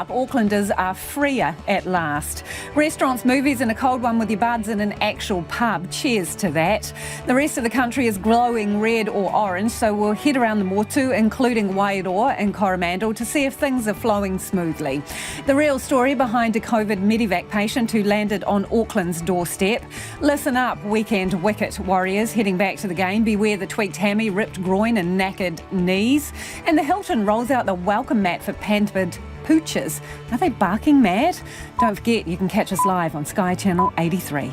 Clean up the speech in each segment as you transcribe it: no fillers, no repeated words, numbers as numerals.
Aucklanders are freer at last. Restaurants, movies and a cold one with your buds in an actual pub. Cheers to that. The rest of the country is glowing red or orange, so we'll head around the Motu, including Wairoa and Coromandel, to see if things are flowing smoothly. The real story behind a COVID Medivac patient who landed on Auckland's doorstep. Listen up, weekend wicket warriors heading back to the game. Beware the tweaked hammy, ripped groin and knackered knees. And the Hilton rolls out the welcome mat for pampered poochers. Are they barking mad? Don't forget, you can catch us live on Sky Channel 83.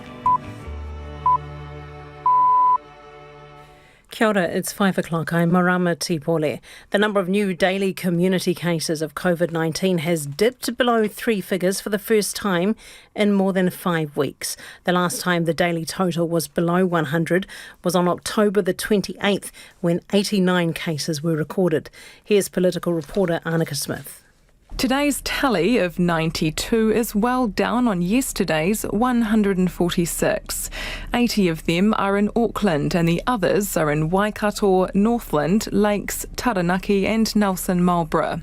Kia ora, it's 5 o'clock. I'm Marama Tipole. The number of new daily community cases of COVID-19 has dipped below three figures for the first time in more than 5 weeks. The last time the daily total was below 100 was on October the 28th, when 89 cases were recorded. Here's political reporter Annika Smith. Today's tally of 92 is well down on yesterday's 146. 80 of them are in Auckland and the others are in Waikato, Northland, Lakes, Taranaki and Nelson Marlborough.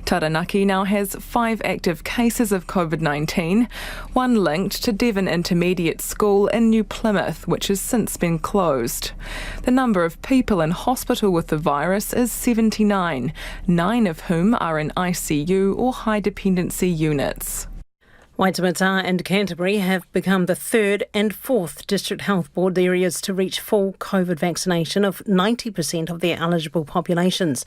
Taranaki now has 5 active cases of COVID-19, one linked to Devon Intermediate School in New Plymouth, which has since been closed. The number of people in hospital with the virus is 79, 9 of whom are in ICU or high dependency units. Waitemata and Canterbury have become the third and fourth district health board areas to reach full COVID vaccination of 90% of their eligible populations.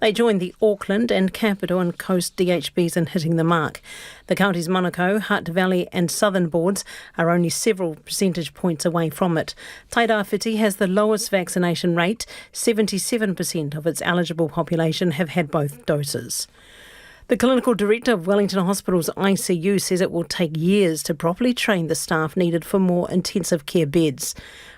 They joined the Auckland and Capital and Coast DHBs in hitting the mark. The counties Manukau, Hutt Valley and Southern boards are only several percentage points away from it. Tairāwhiti has the lowest vaccination rate. 77% of its eligible population have had both doses. The clinical director of Wellington Hospital's ICU says it will take years to properly train the staff needed for more intensive care beds.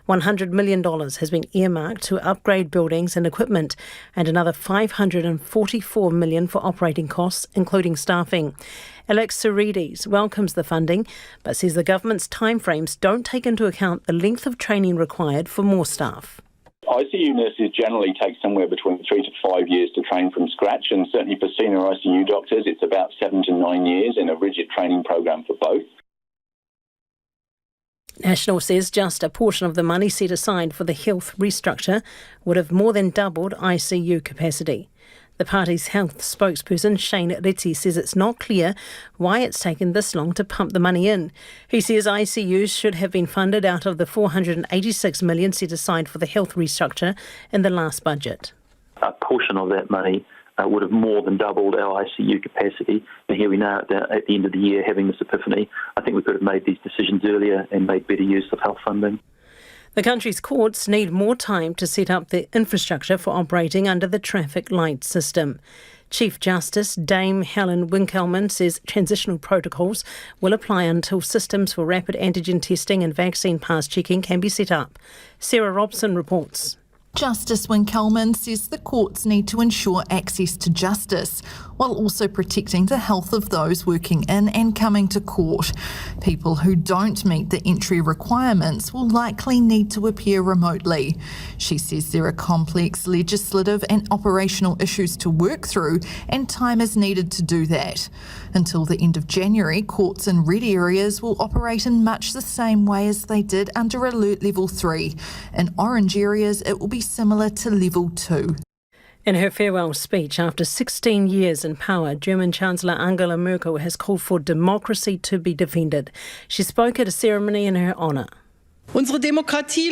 $100 million has been earmarked to upgrade buildings and equipment, and another $544 million for operating costs, including staffing. Alex Sarides welcomes the funding, but says the government's timeframes don't take into account the length of training required for more staff. ICU nurses generally take somewhere between 3 to 5 years to train from scratch, and certainly for senior ICU doctors it's about 7 to 9 years in a rigid training program for both. National says just a portion of the money set aside for the health restructure would have more than doubled ICU capacity. The party's health spokesperson, Shane Ritzi, says it's not clear why it's taken this long to pump the money in. He says ICUs should have been funded out of the $486 million set aside for the health restructure in the last budget. A portion of that money would have more than doubled our ICU capacity. And here we are at the end of the year having this epiphany. I think we could have made these decisions earlier and made better use of health funding. The country's courts need more time to set up the infrastructure for operating under the traffic light system. Chief Justice Dame Helen Winkelman says transitional protocols will apply until systems for rapid antigen testing and vaccine pass checking can be set up. Sarah Robson reports. Justice Winkelman says the courts need to ensure access to justice while also protecting the health of those working in and coming to court. People who don't meet the entry requirements will likely need to appear remotely. She says there are complex legislative and operational issues to work through and time is needed to do that. Until the end of January, courts in red areas will operate in much the same way as they did under Alert Level 3. In orange areas, it will be similar to Level 2. In her farewell speech, after 16 years in power, German Chancellor Angela Merkel has called for democracy to be defended. She spoke at a ceremony in her honour. Our democracy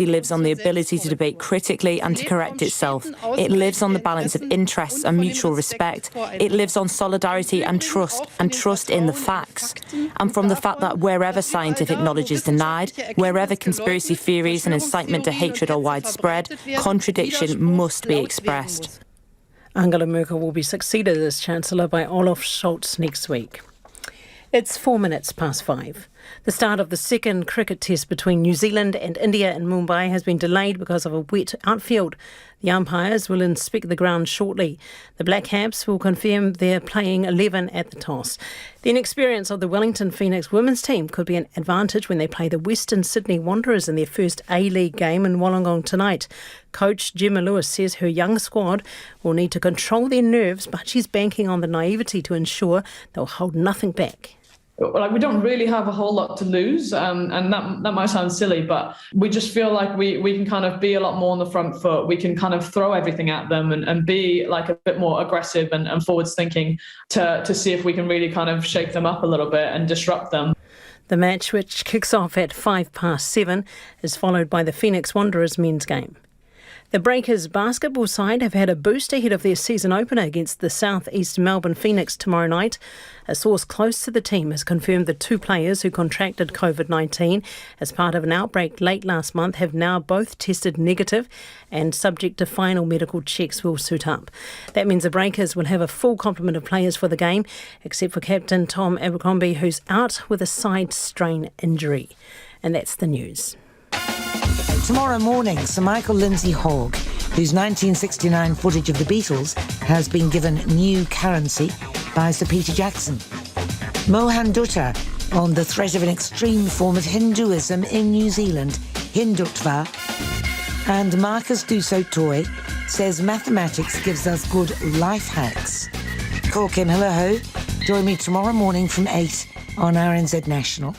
lives on the ability to debate critically and to correct itself. It lives on the balance of interests and mutual respect. It lives on solidarity and trust in the facts. And from the fact that wherever scientific knowledge is denied, wherever conspiracy theories and incitement to hatred are widespread, contradiction must be expressed. Angela Merkel will be succeeded as Chancellor by Olaf Scholz next week. It's 4 minutes past 5. The start of the second cricket test between New Zealand and India in Mumbai has been delayed because of a wet outfield. The umpires will inspect the ground shortly. The Black Caps will confirm they're playing 11 at the toss. The inexperience of the Wellington Phoenix women's team could be an advantage when they play the Western Sydney Wanderers in their first A-League game in Wollongong tonight. Coach Gemma Lewis says her young squad will need to control their nerves, but she's banking on the naivety to ensure they'll hold nothing back. We don't really have a whole lot to lose, and that might sound silly, but we just feel like we can kind of be a lot more on the front foot. We can kind of throw everything at them and be like a bit more aggressive and forwards thinking to see if we can really kind of shake them up a little bit and disrupt them. The match, which kicks off at 7:05, is followed by the Phoenix Wanderers men's game. The Breakers basketball side have had a boost ahead of their season opener against the South East Melbourne Phoenix tomorrow night. A source close to the team has confirmed the two players who contracted COVID-19 as part of an outbreak late last month have now both tested negative and, subject to final medical checks, will suit up. That means the Breakers will have a full complement of players for the game, except for captain Tom Abercrombie, who's out with a side strain injury. And that's the news. Tomorrow morning, Sir Michael Lindsay Hogg, whose 1969 footage of the Beatles has been given new currency by Sir Peter Jackson. Mohan Dutta on the threat of an extreme form of Hinduism in New Zealand, Hindutva. And Marcus Dussault says mathematics gives us good life hacks. Ko Kim Hilaho, join me tomorrow morning from 8 on RNZ National.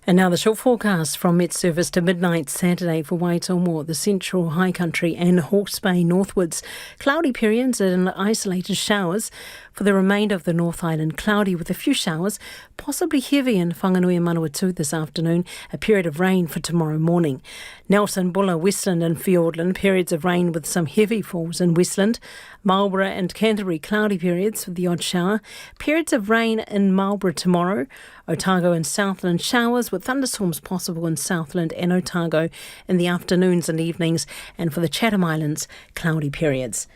And now the short forecast from Met Service to midnight Saturday for Waitomore, the central high country and Hawke's Bay northwards. Cloudy periods and isolated showers. For the remainder of the North Island, cloudy with a few showers, possibly heavy in Whanganui and Manawatu this afternoon, a period of rain for tomorrow morning. Nelson, Bulla, Westland and Fiordland, periods of rain with some heavy falls in Westland. Marlborough and Canterbury, cloudy periods with the odd shower. Periods of rain in Marlborough tomorrow. Otago and Southland, showers with thunderstorms possible in Southland and Otago in the afternoons and evenings. And for the Chatham Islands, cloudy periods.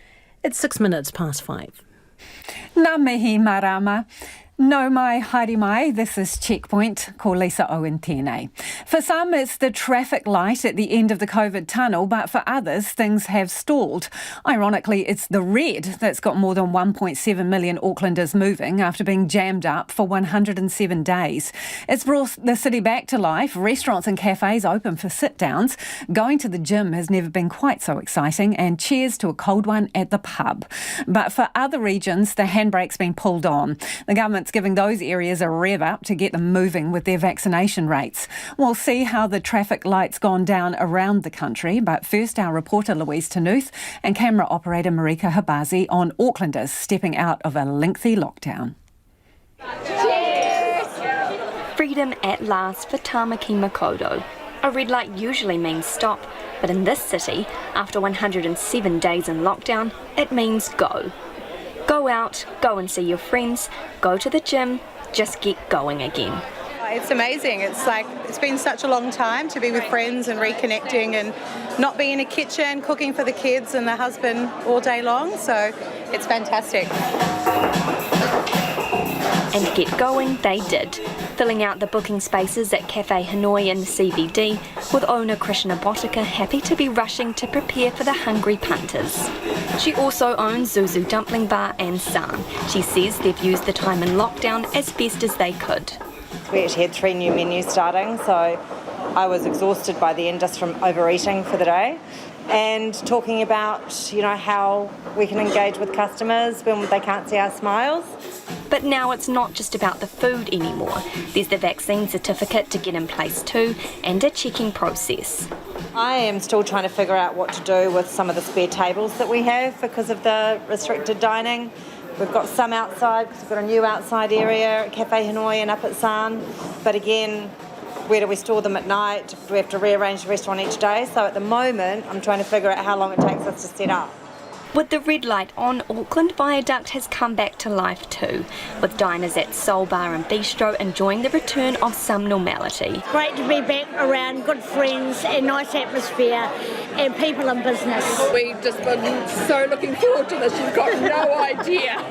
It's 5:06. Ngā mihi marama. No mai, haere mai, this is Checkpoint, ko Lisa Owen tēnei. For some, it's the traffic light at the end of the COVID tunnel, but for others, things have stalled. Ironically, it's the red that's got more than 1.7 million Aucklanders moving after being jammed up for 107 days. It's brought the city back to life, restaurants and cafes open for sit-downs. Going to the gym has never been quite so exciting, and cheers to a cold one at the pub. But for other regions, the handbrake's been pulled on. The government's giving those areas a rev up to get them moving with their vaccination rates. We'll see how the traffic light's gone down around the country, but first our reporter Louise Tanuth and camera operator Marika Habazi on Aucklanders stepping out of a lengthy lockdown. Freedom at last for Tamaki Makaurau. A red light usually means stop, but in this city, after 107 days in lockdown, it means go. Go out, go and see your friends, go to the gym, just get going again. It's amazing. It's been such a long time to be with friends and reconnecting and not be in a kitchen cooking for the kids and the husband all day long, so it's fantastic. And get going they did, filling out the booking spaces at Cafe Hanoi in the CBD, with owner Krishna Whittaker happy to be rushing to prepare for the hungry punters. She also owns Zuzu Dumpling Bar and San. She says they've used the time in lockdown as best as they could. We actually had 3 new menus starting, so I was exhausted by the end just from overeating for the day. And talking about, how we can engage with customers when they can't see our smiles. But now it's not just about the food anymore. There's the vaccine certificate to get in place too, and a checking process. I am still trying to figure out what to do with some of the spare tables that we have because of the restricted dining. We've got some outside because we've got a new outside area at Cafe Hanoi and up at San. But again, where do we store them at night? Do we have to rearrange the restaurant each day? So at the moment, I'm trying to figure out how long it takes us to set up. With the red light on, Auckland Viaduct has come back to life too, with diners at Soul Bar and Bistro enjoying the return of some normality. Great to be back around good friends and nice atmosphere and people in business. We've just been so looking forward to this, you've got no idea.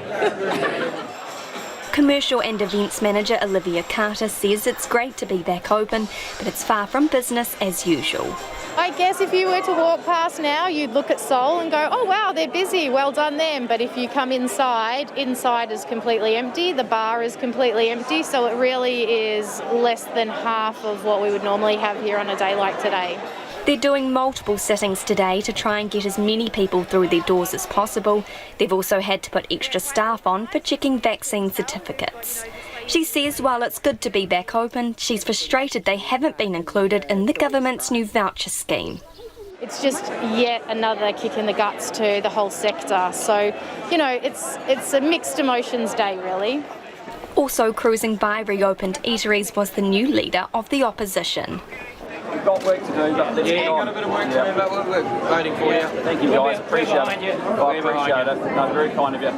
Commercial and events manager Olivia Carter says it's great to be back open, but it's far from business as usual. I guess if you were to walk past now, you'd look at Seoul and go, oh wow, they're busy, well done them. But if you come inside is completely empty, the bar is completely empty, so it really is less than half of what we would normally have here on a day like today. They're doing multiple sittings today to try and get as many people through their doors as possible. They've also had to put extra staff on for checking vaccine certificates. She says while it's good to be back open, she's frustrated they haven't been included in the government's new voucher scheme. It's just yet another kick in the guts to the whole sector. So, it's a mixed emotions day, really. Also cruising by reopened eateries was the new leader of the opposition. We've got work to do, but let's get on. Got a bit of work to do, but we're voting for you. Thank you guys, appreciate it. I appreciate it. No, very kind of you.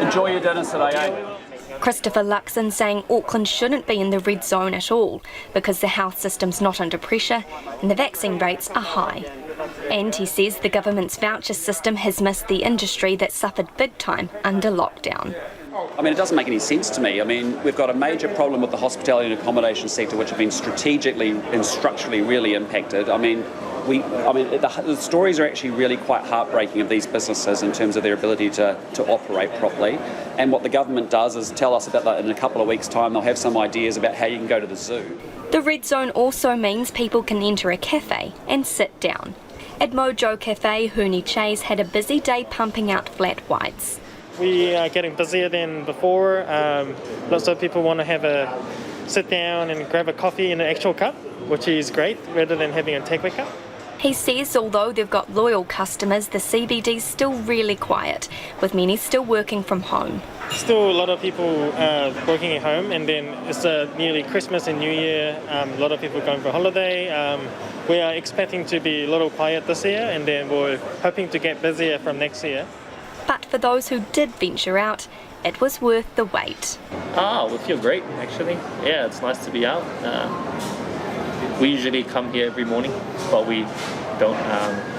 Enjoy your dinners today, eh? Christopher Luxon saying Auckland shouldn't be in the red zone at all because the health system's not under pressure and the vaccine rates are high. And he says the government's voucher system has missed the industry that suffered big time under lockdown. I mean, it doesn't make any sense to me. I mean, we've got a major problem with the hospitality and accommodation sector, which have been strategically and structurally really impacted. The stories are actually really quite heartbreaking of these businesses in terms of their ability to operate properly. And what the government does is tell us about that in a couple of weeks' time. They'll have some ideas about how you can go to the zoo. The red zone also means people can enter a cafe and sit down. At Mojo Cafe, Huni Chase had a busy day pumping out flat whites. We are getting busier than before. Lots of people want to have a sit down and grab a coffee in an actual cup, which is great, rather than having a takeaway cup. He says although they've got loyal customers, the CBD's still really quiet, with many still working from home. Still a lot of people working at home, and then it's nearly Christmas and New Year. A lot of people going for holiday. We are expecting to be a little quiet this year, and then we're hoping to get busier from next year. But for those who did venture out, it was worth the wait. We feel great, actually. Yeah, it's nice to be out. We usually come here every morning, but we don't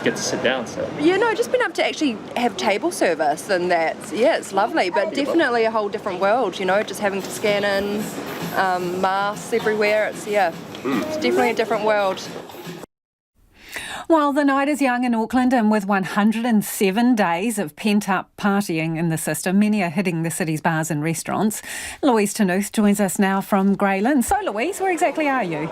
get to sit down. So just been up to actually have table service, and it's lovely, but definitely a whole different world. Just having to scan in, masks everywhere. It's definitely a different world. While the night is young in Auckland, and with 107 days of pent-up partying in the system, many are hitting the city's bars and restaurants. Louise Tanuth joins us now from Greyland. So Louise, where exactly are you?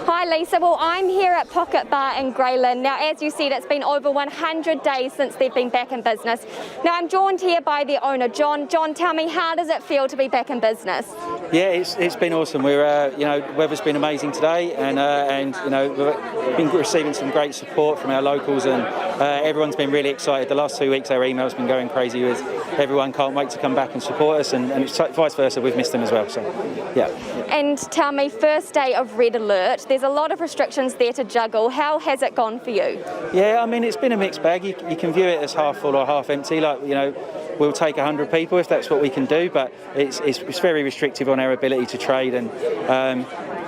Hi Lisa, well I'm here at Pocket Bar in Greyland. Now as you said, it's been over 100 days since they've been back in business. Now I'm joined here by the owner John. John, tell me, how does it feel to be back in business? Yeah, it's been awesome. We're weather's been amazing today, and we've been receiving some great support from our locals, and everyone's been really excited. The last 2 weeks our email's been going crazy with everyone. Can't wait to come back and support us, and it's vice versa, we've missed them as well. So yeah. And tell me, first day of red alert, there's a lot of restrictions there to juggle. How has it gone for you? Yeah, I mean, it's been a mixed bag. You can view it as half full or half empty. We'll take 100 people if that's what we can do, but it's very restrictive on our ability to trade, and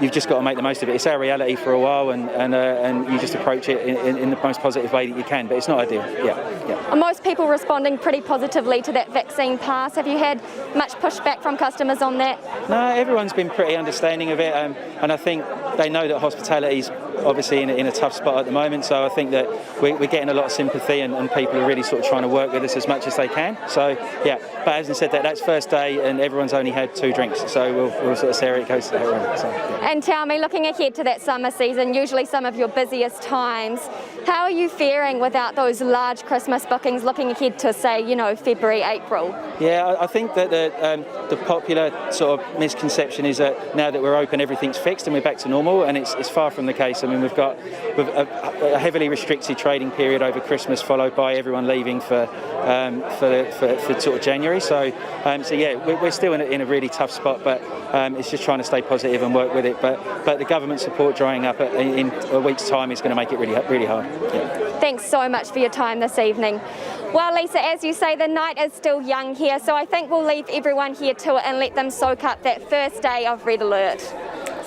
you've just got to make the most of it. It's our reality for a while, and you just approach it in the most positive way that you can, but it's not ideal. Yeah. Are most people responding pretty positively to that vaccine pass? Have you had much pushback from customers on that? No, everyone's been pretty understanding of it, and I think they know that hospitality's obviously in a tough spot at the moment, so I think that we're getting a lot of sympathy, and people are really sort of trying to work with us as much as they can. So yeah, but as I said, that's first day and everyone's only had 2 drinks, so we'll sort of see how it goes to everyone. So, yeah. And tell me, looking ahead to that summer season, usually some of your busiest times, how are you faring without those large Christmas bookings, looking ahead to, say, February, April? Yeah, I think that the popular sort of misconception is that now that we're open, everything's fixed and we're back to normal, and it's far from the case. I mean, we've got a heavily restricted trading period over Christmas, followed by everyone leaving for sort of January. So yeah, we're still in a really tough spot, but it's just trying to stay positive and work with it. But the government support drying up in a week's time is going to make it really hard. Yeah. Thanks so much for your time this evening. Well, Lisa, as you say, the night is still young here, so I think we'll leave everyone here to it and let them soak up that first day of red alert.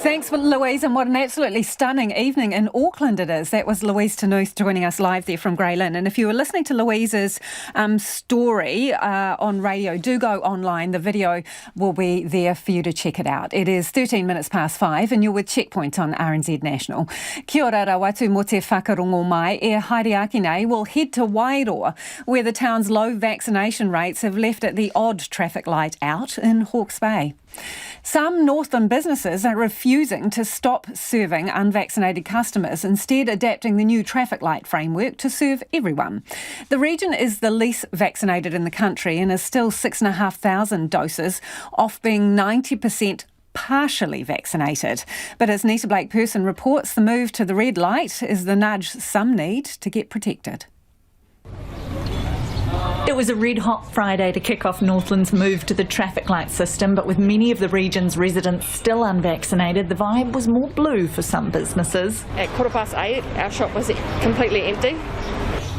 Thanks, Louise, and what an absolutely stunning evening in Auckland it is. That was Louise Tanuth joining us live there from Grey Lynn. And if you were listening to Louise's story on radio, do go online. The video will be there for you to check it out. It is 13 minutes past 5 and you're with Checkpoint on RNZ National. Kia ora rawatu mo te whakarongo mai. E haere aki nei, we'll head to Wairoa, where the town's low vaccination rates have left it the odd traffic light out in Hawke's Bay. Some northern businesses are refusing to stop serving unvaccinated customers, instead adapting the new traffic light framework to serve everyone. The region is the least vaccinated in the country and is still 6,500 doses off being 90% partially vaccinated. But as Nita Blake-Person reports, the move to the red light is the nudge some need to get protected. It was a red-hot Friday to kick off Northland's move to the traffic light system, but with many of the region's residents still unvaccinated, the vibe was more blue for some businesses. At 8:15, our shop was completely empty.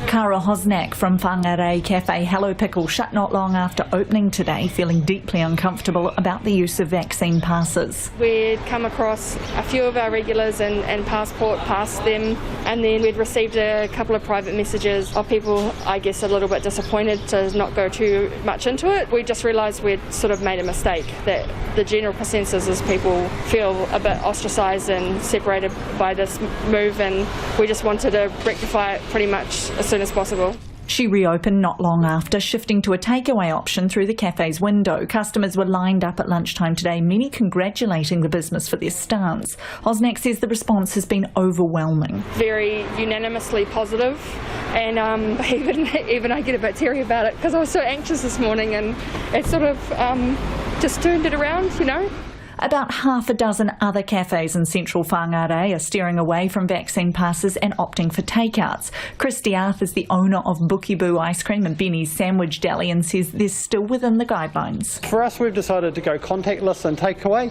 Cara Hosnak from Whangarei Cafe Hello Pickle shut not long after opening today, feeling deeply uncomfortable about the use of vaccine passes. We'd come across a few of our regulars and passport past them, and then we'd received a couple of private messages of people, I guess, a little bit disappointed to not go too much into it. We just realised we'd sort of made a mistake, that the general consensus is people feel a bit ostracised and separated by this move, and we just wanted to rectify it pretty much as soon as possible. She reopened not long after, shifting to a takeaway option through the cafe's window. Customers were lined up at lunchtime today, many congratulating the business for their stance. Hosnak says the response has been overwhelming. Very unanimously positive, and even I get a bit teary about it because I was so anxious this morning, and it sort of just turned it around, you know. About half a dozen other cafes in central Whangarei are steering away from vaccine passes and opting for takeouts. Chris Diath is the owner of Bukiboo Ice Cream and Benny's Sandwich Deli and says they're still within the guidelines. For us, we've decided to go contactless and takeaway,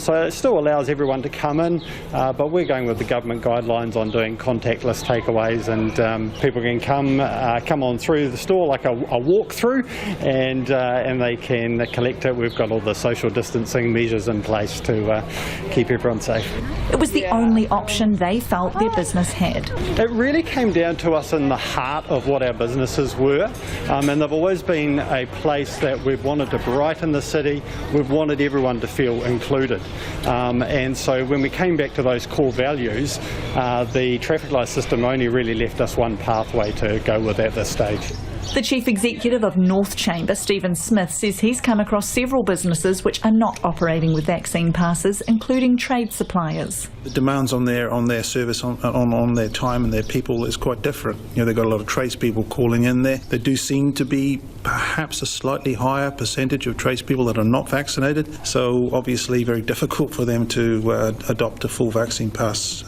so it still allows everyone to come in, but we're going with the government guidelines on doing contactless takeaways, and people can come on through the store like a walk-through, and they can collect it. We've got all the social distancing measures in place to keep everyone safe. It was the only option they felt their business had. It really came down to us in the heart of what our businesses were, and they've always been a place that we've wanted to brighten the city. We've wanted everyone to feel included, and so when we came back to those core values, the traffic light system only really left us one pathway to go with at this stage. The Chief Executive of North Chamber, Stephen Smith, says he's come across several businesses which are not operating with vaccine passes, including trade suppliers. The demands on their service, on their time and their people is quite different. You know, they've got a lot of tradespeople calling in there. There do seem to be perhaps a slightly higher percentage of tradespeople that are not vaccinated, so obviously very difficult for them to adopt a full vaccine pass.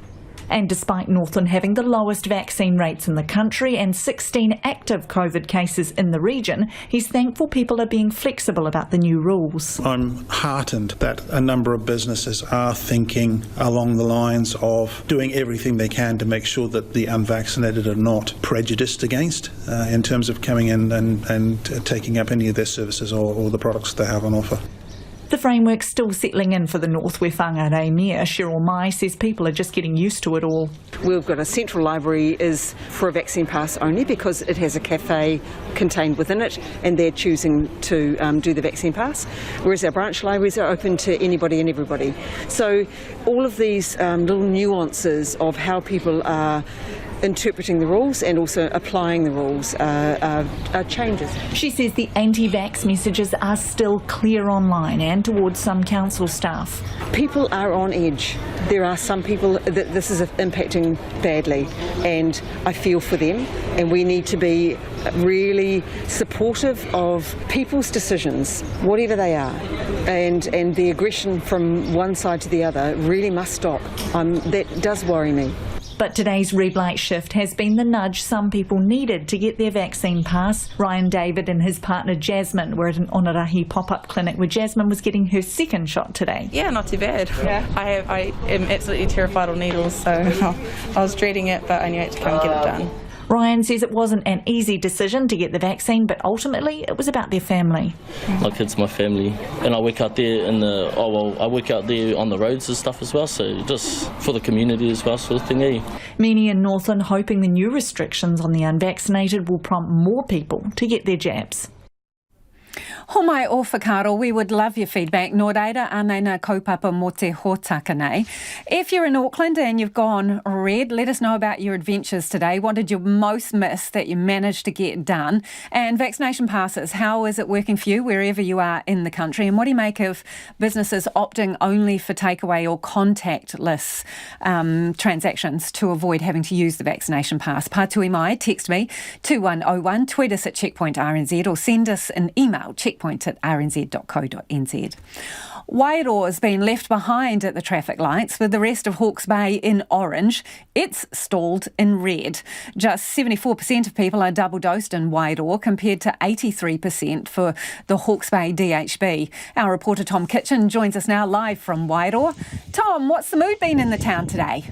And despite Northland having the lowest vaccine rates in the country and 16 active COVID cases in the region, he's thankful people are being flexible about the new rules. I'm heartened that a number of businesses are thinking along the lines of doing everything they can to make sure that the unvaccinated are not prejudiced against in terms of coming in and taking up any of their services or the products they have on offer. The framework's still settling in for the North Whangarei Mayor. Cheryl Mai says people are just getting used to it all. We've got a central library is for a vaccine pass only because it has a cafe contained within it and they're choosing to do the vaccine pass, whereas our branch libraries are open to anybody and everybody. So all of these little nuances of how people are interpreting the rules and also applying the rules are changes. She says the anti-vax messages are still clear online and towards some council staff. People are on edge. There are some people that this is impacting badly, and I feel for them, and we need to be really supportive of people's decisions, whatever they are, and the aggression from one side to the other really must stop. That does worry me. But today's red light shift has been the nudge some people needed to get their vaccine pass. Ryan David and his partner Jasmine were at an Onarahi pop-up clinic where Jasmine was getting her second shot today. Yeah, not too bad. Yeah. I am absolutely terrified of needles, so I was dreading it, but I knew I had to come and get it done. Ryan says it wasn't an easy decision to get the vaccine, but ultimately it was about their family. My kids, my family, and I work out there I work out there on the roads and stuff as well, so just for the community as well, sort of thing, eh? Many in Northland hoping the new restrictions on the unvaccinated will prompt more people to get their jabs. Homai o whakaro, we would love your feedback. Nō reira, anei nā kaupapa mō te hōtaka nei. If you're in Auckland and you've gone red, let us know about your adventures today. What did you most miss that you managed to get done? And vaccination passes, how is it working for you wherever you are in the country? And what do you make of businesses opting only for takeaway or contactless transactions to avoid having to use the vaccination pass? Pātui mai, text me 2101, tweet us at Checkpoint RNZ or send us an email, checkpoint@rnz.co.nz. Wairoa has been left behind at the traffic lights with the rest of Hawke's Bay in orange. It's stalled in red. Just 74% of people are double dosed in Wairoa compared to 83% for the Hawke's Bay DHB. Our reporter Tom Kitchen joins us now live from Wairoa. Tom, what's the mood been in the town today?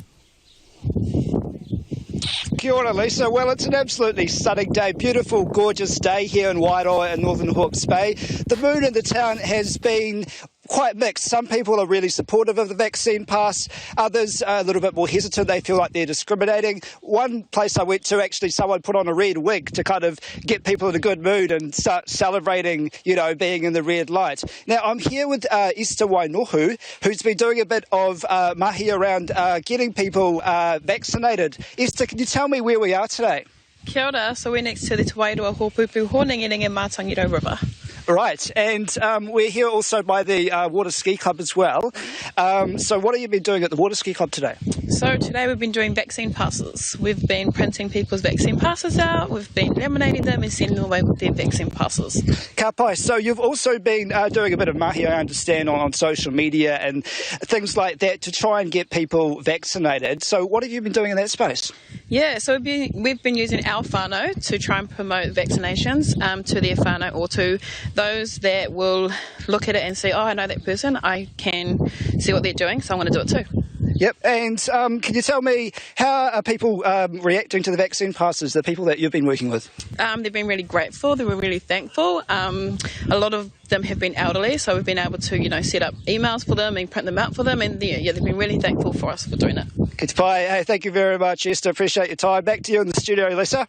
Kia ora, Lisa. Well, it's an absolutely stunning day. Beautiful, gorgeous day here in Wairoa in Northern Hawke's Bay. The mood in the town has been quite mixed. Some people are really supportive of the vaccine pass, others are a little bit more hesitant. They feel like they're discriminating. One place I went to, actually, someone put on a red wig to kind of get people in a good mood and start celebrating, being in the red light. Now, I'm here with Esther Wainohu, who's been doing a bit of mahi around getting people vaccinated. Esther, can you tell me where we are today? Kia ora. So we're next to the Te Wairoa Hopupu Honengerenga Mātangiro River. Right, and we're here also by the Water Ski Club as well. So what have you been doing at the Water Ski Club today? So today we've been doing vaccine passes. We've been printing people's vaccine passes out, we've been laminating them and sending them away with their vaccine passes. Ka pai. So you've also been doing a bit of mahi, I understand, on social media and things like that to try and get people vaccinated. So what have you been doing in that space? Yeah, so we've been using our whānau to try and promote vaccinations to their whānau or to those that will look at it and say, oh, I know that person, I can see what they're doing, so I'm going to do it too. Yep, and can you tell me, how are people reacting to the vaccine passes, the people that you've been working with? They've been really grateful, they were really thankful. A lot of them have been elderly, so we've been able to, set up emails for them and print them out for them, and they've been really thankful for us for doing it. Good bye. Hey, thank you very much, Esther. Appreciate your time. Back to you in the studio, Lisa.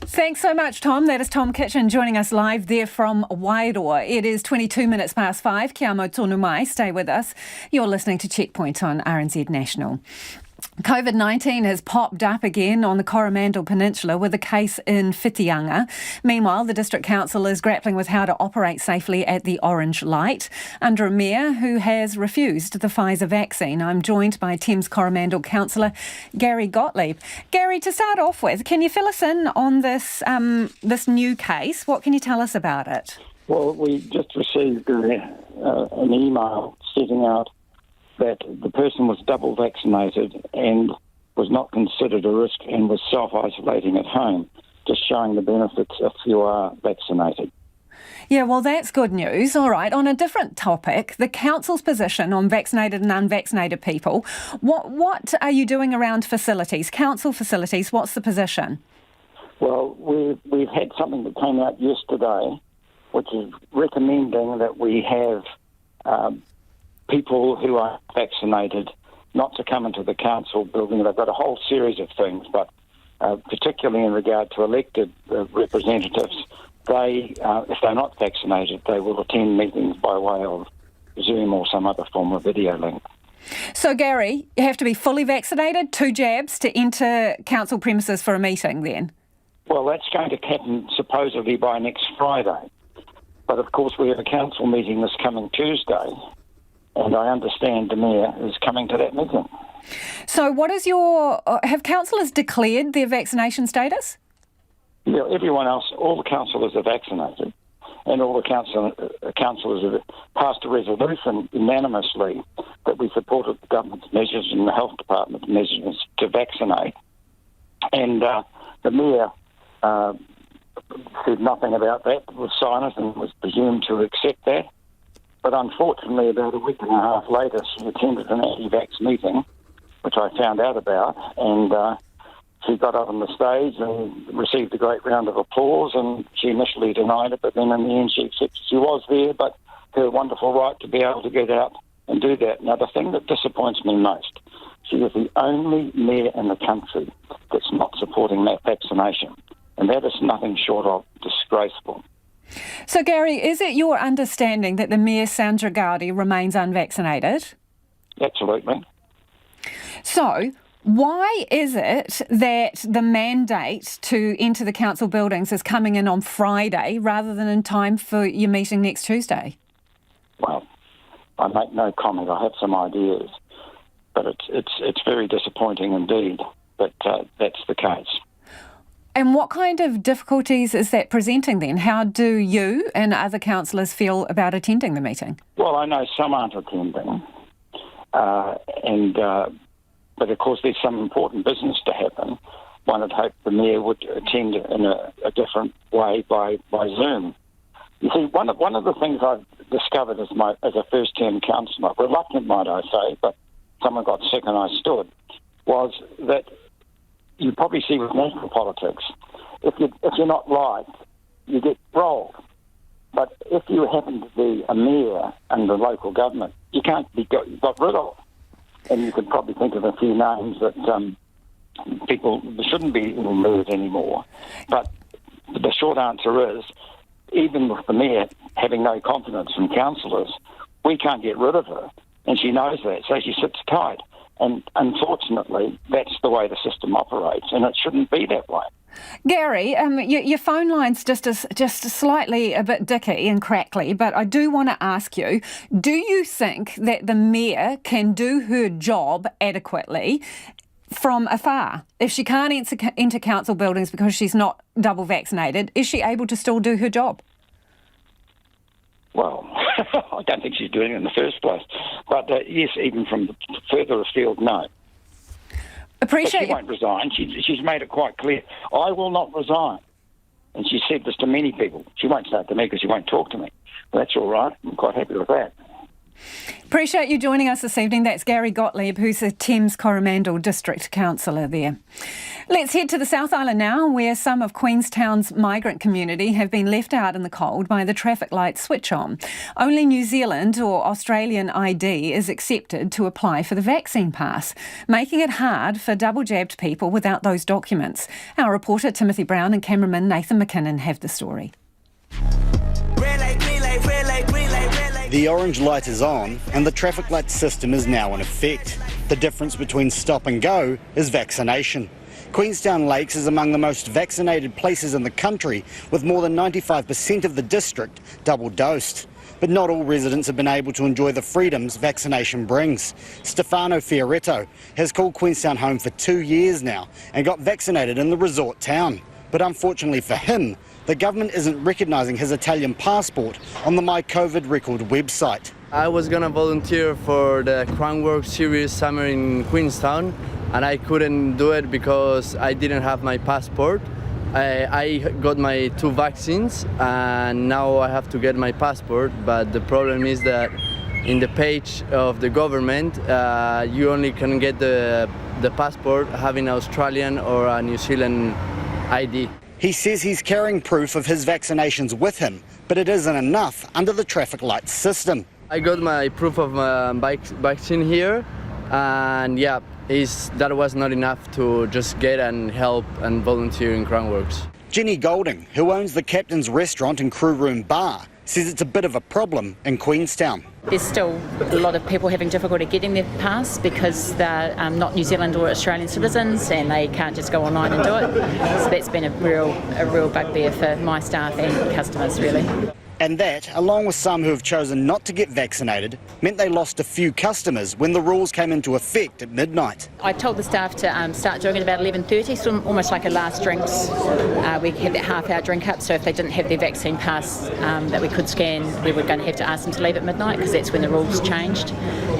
Thanks so much, Tom. That is Tom Kitchen joining us live there from Wairoa. It is 22 minutes past 5. Kia mau tonu mai. Stay with us. You're listening to Checkpoint on RNZ National. COVID-19 has popped up again on the Coromandel Peninsula with a case in Whittaker. Meanwhile, the District Council is grappling with how to operate safely at the orange light under a mayor who has refused the Pfizer vaccine. I'm joined by Thames Coromandel Councillor Gary Gottlieb. Gary, to start off with, can you fill us in on this new case? What can you tell us about it? Well, we just received an email setting out that the person was double vaccinated and was not considered a risk and was self-isolating at home, just showing the benefits if you are vaccinated. Yeah, well, that's good news. All right, on a different topic, the council's position on vaccinated and unvaccinated people. What are you doing around facilities, council facilities? What's the position? Well, we've had something that came out yesterday, which is recommending that we have people who are vaccinated not to come into the council building. They've got a whole series of things, but particularly in regard to elected representatives, they, if they're not vaccinated, they will attend meetings by way of Zoom or some other form of video link. So, Gary, you have to be fully vaccinated, 2 jabs, to enter council premises for a meeting then? Well, that's going to happen supposedly by next Friday. But, of course, we have a council meeting this coming Tuesday, and I understand the mayor is coming to that meeting. So what is have councillors declared their vaccination status? Yeah, everyone else, all the councillors are vaccinated, and all the councillors have passed a resolution unanimously that we supported the government's measures and the health department's measures to vaccinate. And the mayor said nothing about that, was silent and was presumed to accept that. But unfortunately, about a week and a half later, she attended an anti-vax meeting, which I found out about, and She got up on the stage and received a great round of applause, and she initially denied it, but then in the end she accepted she was there, but her wonderful right to be able to get out and do that. Now, the thing that disappoints me most, she is the only mayor in the country that's not supporting that vaccination, and that is nothing short of disgraceful. So, Gary, is it your understanding that the Mayor Sandra Gowdy remains unvaccinated? Absolutely. So, why is it that the mandate to enter the council buildings is coming in on Friday rather than in time for your meeting next Tuesday? Well, I make no comment. I have some ideas, but it's very disappointing indeed that that's the case. And what kind of difficulties is that presenting then? How do you and other councillors feel about attending the meeting? Well, I know some aren't attending, but of course there's some important business to happen. One would hope the Mayor would attend in a different way by Zoom. You see, one of the things I've discovered as a first-term councillor, reluctant might I say, but someone got sick and I stood, was that you probably see with national politics, if you're not liked, you get rolled. But if you happen to be a mayor and the local government, you can't be got rid of. And you could probably think of a few names that people shouldn't be removed anymore. But the short answer is, even with the mayor having no confidence in councillors, we can't get rid of her. And she knows that, so she sits tight. And unfortunately, that's the way the system operates, and it shouldn't be that way. Gary, your phone line's just slightly a bit dicky and crackly, but I do want to ask you, do you think that the Mayor can do her job adequately from afar? If she can't enter council buildings because she's not double vaccinated, is she able to still do her job? Well, I don't think she's doing it in the first place. But yes, even from further afield, no. But she won't resign. She's made it quite clear. I will not resign. And she said this to many people. She won't say it to me because she won't talk to me. But that's all right. I'm quite happy with that. Appreciate you joining us this evening. That's Gary Gottlieb, who's a Thames Coromandel District Councillor there. Let's head to the South Island now, where some of Queenstown's migrant community have been left out in the cold by the traffic light switch on. Only New Zealand or Australian ID is accepted to apply for the vaccine pass, making it hard for double-jabbed people without those documents. Our reporter Timothy Brown and cameraman Nathan McKinnon have the story. The orange light is on and the traffic light system is now in effect. The difference between stop and go is vaccination. Queenstown Lakes is among the most vaccinated places in the country, with more than 95% of the district double dosed. But not all residents have been able to enjoy the freedoms vaccination brings. Stefano Fioretto has called Queenstown home for 2 years now and got vaccinated in the resort town. But unfortunately for him, the government isn't recognising his Italian passport on the My COVID Record website. I was going to volunteer for the Crownwork Series Summer in Queenstown, and I couldn't do it because I didn't have my passport. I got my 2 vaccines and now I have to get my passport, but the problem is that in the page of the government you only can get the passport having an Australian or a New Zealand ID. He says he's carrying proof of his vaccinations with him, but it isn't enough under the traffic light system. I got my proof of vaccine here, and yeah, that was not enough to just get and help and volunteer in Crownworks. Jenny Golding, who owns the Captain's Restaurant and Crew Room Bar, says it's a bit of a problem in Queenstown. There's still a lot of people having difficulty getting their pass because they're not New Zealand or Australian citizens and they can't just go online and do it. So that's been a real bugbear for my staff and customers, really. And that, along with some who have chosen not to get vaccinated, meant they lost a few customers when the rules came into effect at midnight. I told the staff to start doing it about 11:30, so almost like a last drinks. We had that half-hour drink up, so if they didn't have their vaccine pass that we could scan, we were going to have to ask them to leave at midnight because that's when the rules changed.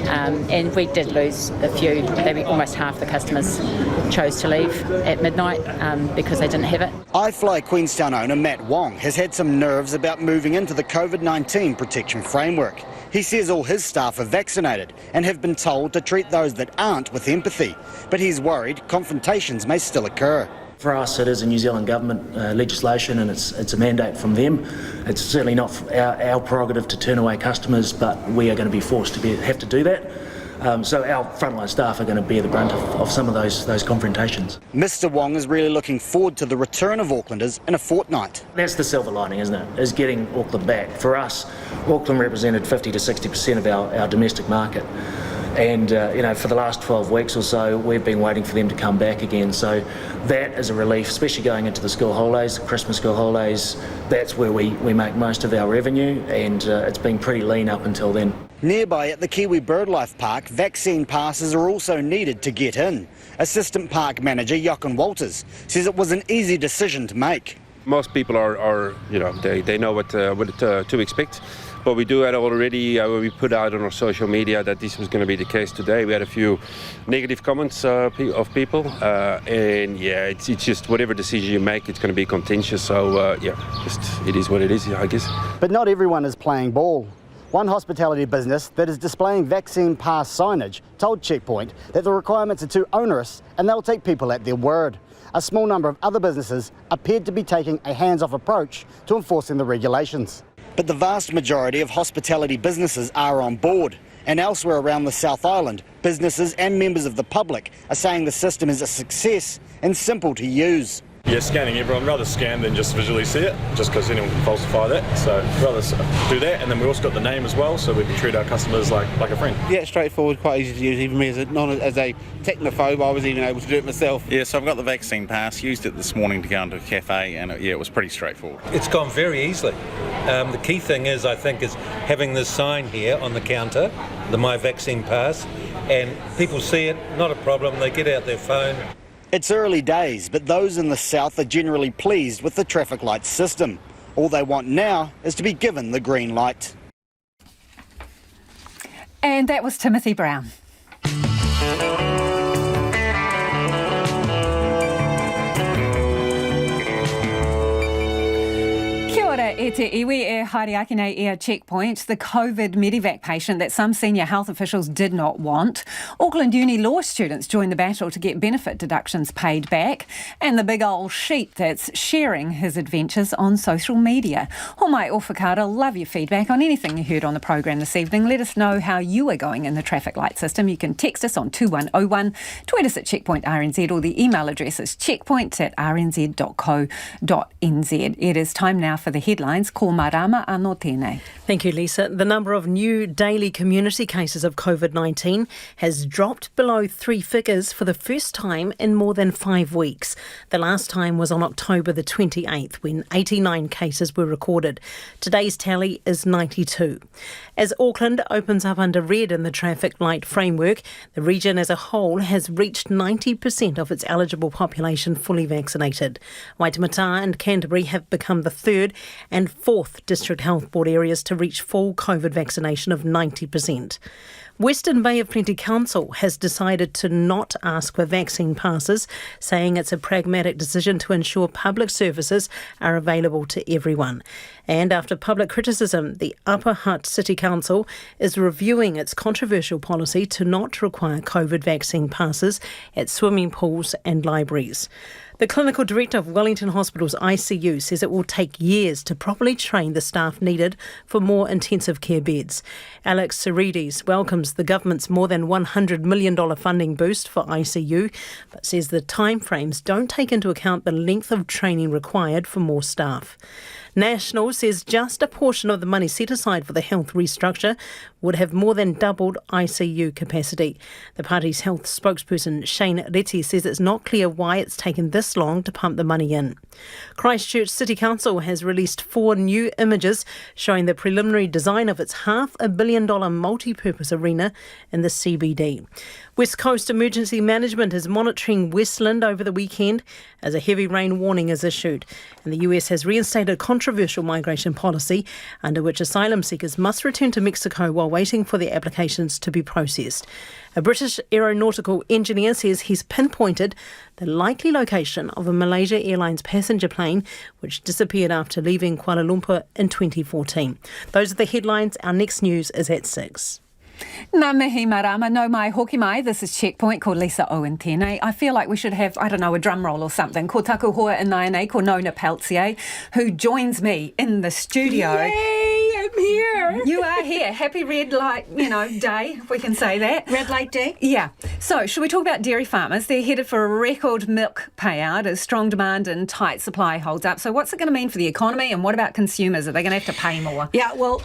And we did lose a few. Maybe almost half the customers chose to leave at midnight because they didn't have it. iFly Queenstown owner Matt Wong has had some nerves about moving into the COVID-19 protection framework. He says all his staff are vaccinated and have been told to treat those that aren't with empathy, but he's worried confrontations may still occur. For us, it is a New Zealand government legislation, and it's a mandate from them. It's certainly not our prerogative to turn away customers, but we are going to be forced to have to do that. So our frontline staff are going to bear the brunt of some of those confrontations. Mr Wong is really looking forward to the return of Aucklanders in a fortnight. That's the silver lining, isn't it? Is getting Auckland back. For us, Auckland represented 50 to 60% of our domestic market. And, for the last 12 weeks or so, we've been waiting for them to come back again. So that is a relief, especially going into the school holidays, the Christmas school holidays. That's where we make most of our revenue, and it's been pretty lean up until then. Nearby at the Kiwi BirdLife Park, vaccine passes are also needed to get in. Assistant Park Manager Jochen Walters says it was an easy decision to make. Most people they know what to expect. But we do that already. We put out on our social media that this was going to be the case today. We had a few negative comments of people, and it's just whatever decision you make, it's going to be contentious. So it is what it is, I guess. But not everyone is playing ball. One hospitality business that is displaying vaccine pass signage told Checkpoint that the requirements are too onerous and they'll take people at their word. A small number of other businesses appeared to be taking a hands-off approach to enforcing the regulations. But the vast majority of hospitality businesses are on board, and elsewhere around the South Island, businesses and members of the public are saying the system is a success and simple to use. Yeah, scanning everyone. Rather scan than just visually see it, just because anyone can falsify that. So rather do that, and then we also got the name as well, so we can treat our customers like a friend. Yeah, straightforward, quite easy to use. Even me as a technophobe, I was even able to do it myself. Yeah, so I've got the vaccine pass, used it this morning to go into a cafe, and it was pretty straightforward. It's gone very easily. The key thing is having this sign here on the counter, the My Vaccine Pass, and people see it, not a problem, they get out their phone. It's early days, but those in the south are generally pleased with the traffic light system. All they want now is to be given the green light. And that was Timothy Brown. Kia ora e te iwi e haere ake nei e a Checkpoint, the COVID Medivac patient that some senior health officials did not want. Auckland Uni law students joined the battle to get benefit deductions paid back, and the big old sheep that's sharing his adventures on social media. Homai Ofakara, love your feedback on anything you heard on the program this evening. Let us know how you are going in the traffic light system. You can text us on 2101, tweet us at Checkpoint RNZ, or the email address is checkpoints@rnz.co.nz. It is time now for the headlines. Ko marama anō tēnei. Thank you, Lisa. The number of new daily community cases of COVID-19 has dropped below 3 figures for the first time in more than 5 weeks. The last time was on October the 28th, when 89 cases were recorded. Today's tally is 92. As Auckland opens up under red in the traffic light framework, the region as a whole has reached 90% of its eligible population fully vaccinated. Waitemata and Canterbury have become the third and fourth District Health Board areas to reach full COVID vaccination of 90%. Western Bay of Plenty Council has decided to not ask for vaccine passes, saying it's a pragmatic decision to ensure public services are available to everyone. And after public criticism, the Upper Hutt City Council is reviewing its controversial policy to not require COVID vaccine passes at swimming pools and libraries. The clinical director of Wellington Hospital's ICU says it will take years to properly train the staff needed for more intensive care beds. Alex Sirides welcomes the government's more than $100 million funding boost for ICU, but says the timeframes don't take into account the length of training required for more staff. National says just a portion of the money set aside for the health restructure would have more than doubled ICU capacity. The party's health spokesperson Shane Reti says it's not clear why it's taken this long to pump the money in. Christchurch City Council has released 4 new images showing the preliminary design of its $500 million multi-purpose arena in the CBD. West Coast Emergency Management is monitoring Westland over the weekend. as a heavy rain warning is issued. And the US has reinstated a controversial migration policy under which asylum seekers must return to Mexico while waiting for their applications to be processed. A British aeronautical engineer says he's pinpointed the likely location of a Malaysia Airlines passenger plane which disappeared after leaving Kuala Lumpur in 2014. Those are the headlines. Our next news is at 6. Ngā mihi marama, no mai hoki mai. This is Checkpoint, ko Lisa Owen tēnei. I feel like we should have, I don't know, a drum roll or something. Ko taku hoa inai ko Nona Peltier, who joins me in the studio. Yay, I'm here. You are here. Happy red light, day, if we can say that. Red light day? Yeah. So, should we talk about dairy farmers? They're headed for a record milk payout as strong demand and tight supply holds up. So, what's it going to mean for the economy, and what about consumers? Are they going to have to pay more? Yeah, well,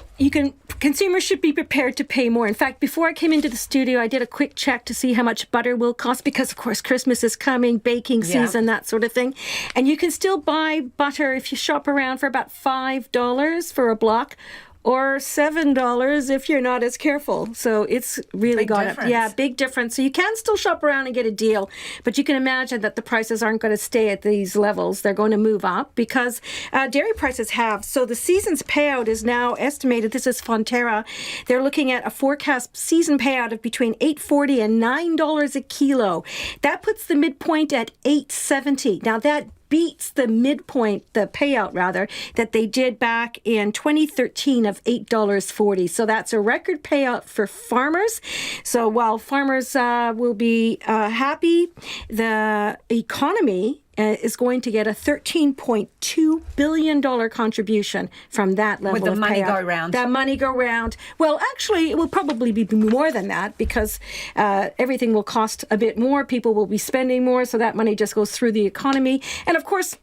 consumers should be prepared to pay more. In fact, before I came into the studio, I did a quick check to see how much butter will cost because, of course, Christmas is coming, baking season, that sort of thing. And you can still buy butter if you shop around for about $5 for a block, or $7 if you're not as careful. So it's really gone up. Yeah, big difference. So you can still shop around and get a deal, but you can imagine that the prices aren't going to stay at these levels. They're going to move up because dairy prices have. So the season's payout is now estimated. This is Fonterra. They're looking at a forecast season payout of between $8.40 and $9 a kilo. That puts the midpoint at $8.70. Now that beats the midpoint, the payout rather, that they did back in 2013 of $8.40. So that's a record payout for farmers. So while farmers will be happy, the economy is going to get a $13.2 billion contribution from that level of payout. With the money go round. That money go round. Well, actually, it will probably be more than that because everything will cost a bit more. People will be spending more, so that money just goes through the economy. And of course,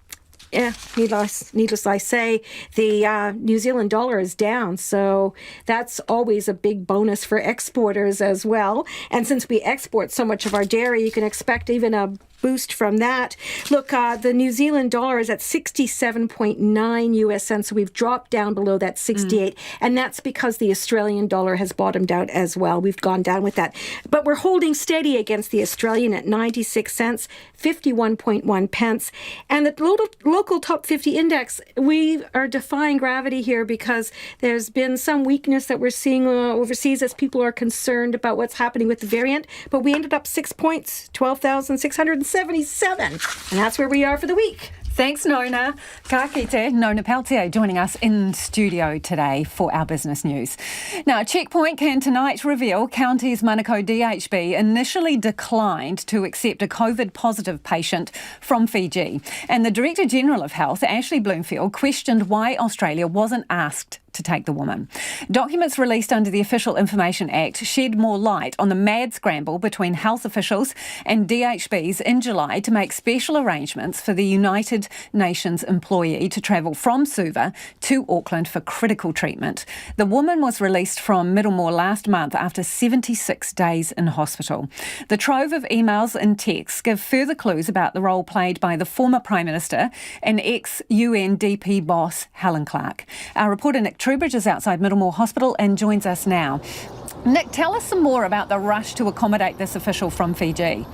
needless I say, the New Zealand dollar is down, so that's always a big bonus for exporters as well. And since we export so much of our dairy, you can expect even a boost from that. Look, the New Zealand dollar is at 67.9 US cents, so we've dropped down below that 68, and that's because the Australian dollar has bottomed out as well. We've gone down with that. But we're holding steady against the Australian at 96 cents, 51.1 pence. And the local top 50 index, we are defying gravity here because there's been some weakness that we're seeing overseas as people are concerned about what's happening with the variant. But we ended up 6 points, 12,677. And that's where we are for the week. Thanks, Nona. Ka kite, Nona Peltier joining us in studio today for our business news. Now, Checkpoint can tonight reveal Counties Manukau DHB initially declined to accept a COVID-positive patient from Fiji. And the Director General of Health, Ashley Bloomfield, questioned why Australia wasn't asked to take the woman. Documents released under the Official Information Act shed more light on the mad scramble between health officials and DHBs in July to make special arrangements for the United Nations employee to travel from Suva to Auckland for critical treatment. The woman was released from Middlemore last month after 76 days in hospital. The trove of emails and texts give further clues about the role played by the former Prime Minister and ex-UNDP boss Helen Clark. Our reporter Nick Trubridge is outside Middlemore Hospital and joins us now. Nick, tell us some more about the rush to accommodate this official from Fiji.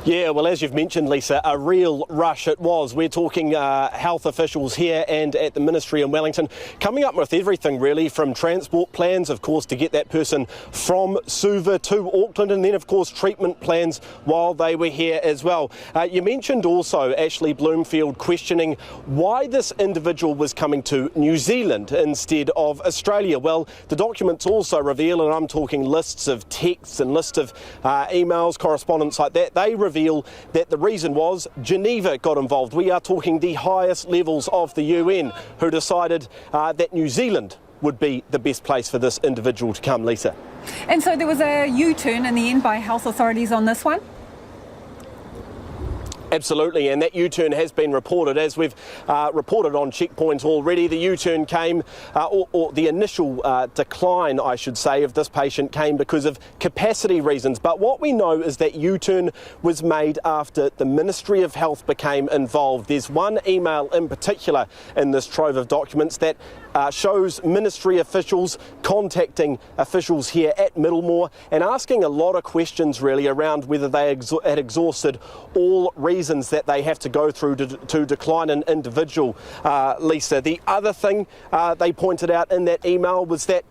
Yeah, well, as you've mentioned, Lisa, a real rush it was. We're talking health officials here and at the Ministry in Wellington, coming up with everything really from transport plans, of course, to get that person from Suva to Auckland, and then, of course, treatment plans while they were here as well. You mentioned also Ashley Bloomfield questioning why this individual was coming to New Zealand instead of Australia. Well, the documents also reveal, and I'm talking lists of texts and lists of emails, correspondence like that, they reveal that the reason was Geneva got involved. We are talking the highest levels of the UN who decided that New Zealand would be the best place for this individual to come, Lisa. And so there was a U-turn in the end by health authorities on this one? Absolutely, and that U-turn has been reported. As we've reported on Checkpoint already, the U-turn came, or the initial decline, I should say, of this patient came because of capacity reasons. But what we know is that U-turn was made after the Ministry of Health became involved. There's one email in particular in this trove of documents that shows ministry officials contacting officials here at Middlemore and asking a lot of questions really around whether they had exhausted all reasons reasons that they have to go through to decline an individual, Lisa. The other thing they pointed out in that email was that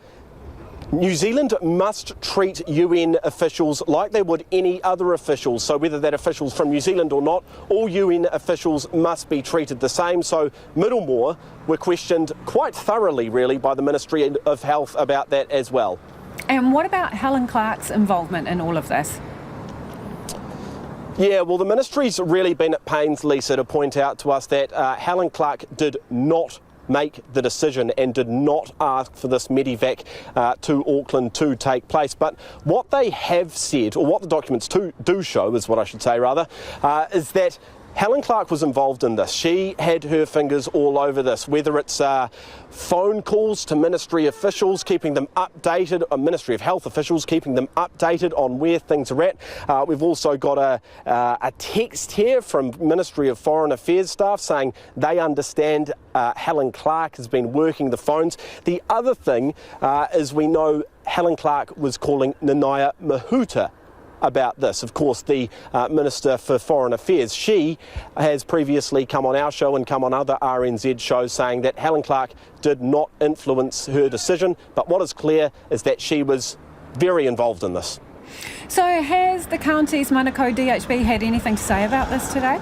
New Zealand must treat UN officials like they would any other officials. So whether that official's from New Zealand or not, all UN officials must be treated the same. So Middlemore were questioned quite thoroughly, really, by the Ministry of Health about that as well. And what about Helen Clark's involvement in all of this? Yeah, well, the Ministry's really been at pains, Lisa, to point out to us that Helen Clark did not make the decision and did not ask for this Medivac to Auckland to take place. But what they have said, or what the documents do show, is what I should say rather, is that Helen Clark was involved in this. She had her fingers all over this, whether it's phone calls to ministry officials, keeping them updated, or Ministry of Health officials, keeping them updated on where things are at. We've also got a text here from Ministry of Foreign Affairs staff saying they understand Helen Clark has been working the phones. The other thing is we know Helen Clark was calling Nanaia Mahuta about this. Of course, the Minister for Foreign Affairs. She has previously come on our show and come on other RNZ shows saying that Helen Clark did not influence her decision, but what is clear is that she was very involved in this. So has the county's Manukau DHB had anything to say about this today?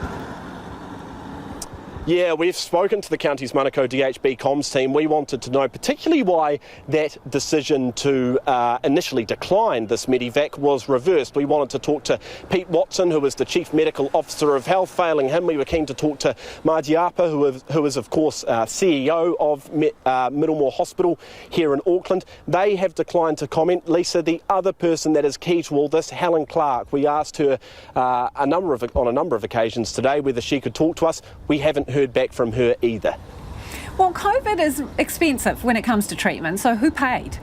Yeah, we've spoken to the county's Manukau DHB comms team. We wanted to know particularly why that decision to initially decline this Medivac was reversed. We wanted to talk to Pete Watson, who is the Chief Medical Officer of Health. Failing him, we were keen to talk to Margiapa, who is of course CEO of Middlemore Hospital here in Auckland. They have declined to comment. Lisa, the other person that is key to all this, Helen Clark, we asked her on a number of occasions today whether she could talk to us. We haven't heard back from her either. Well, COVID is expensive when it comes to treatment, so who paid?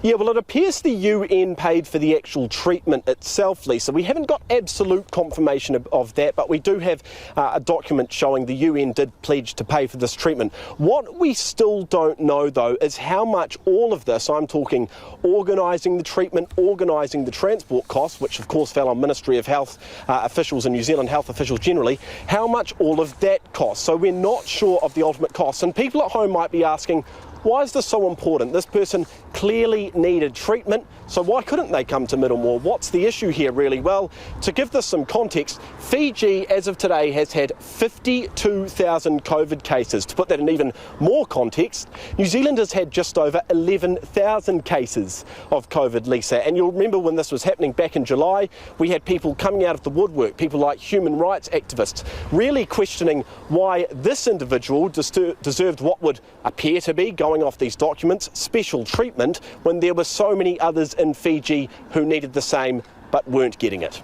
Yeah, well, it appears the UN paid for the actual treatment itself, Lisa. We haven't got absolute confirmation of that, but we do have a document showing the UN did pledge to pay for this treatment. What we still don't know, though, is how much all of this, I'm talking organising the treatment, organising the transport costs, which of course fell on Ministry of Health officials and New Zealand health officials generally, how much all of that costs. So we're not sure of the ultimate costs. And people at home might be asking, why is this so important? This person clearly needed treatment, so why couldn't they come to Middlemore? What's the issue here, really? Well, to give this some context, Fiji, as of today, has had 52,000 COVID cases. To put that in even more context, New Zealand has had just over 11,000 cases of COVID, Lisa. And you'll remember when this was happening back in July, we had people coming out of the woodwork, people like human rights activists, really questioning why this individual deserved what would appear to be, going off these documents, special treatment when there were so many others in Fiji who needed the same but weren't getting it.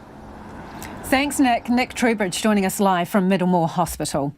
Thanks, Nick. Nick Trubridge joining us live from Middlemore Hospital.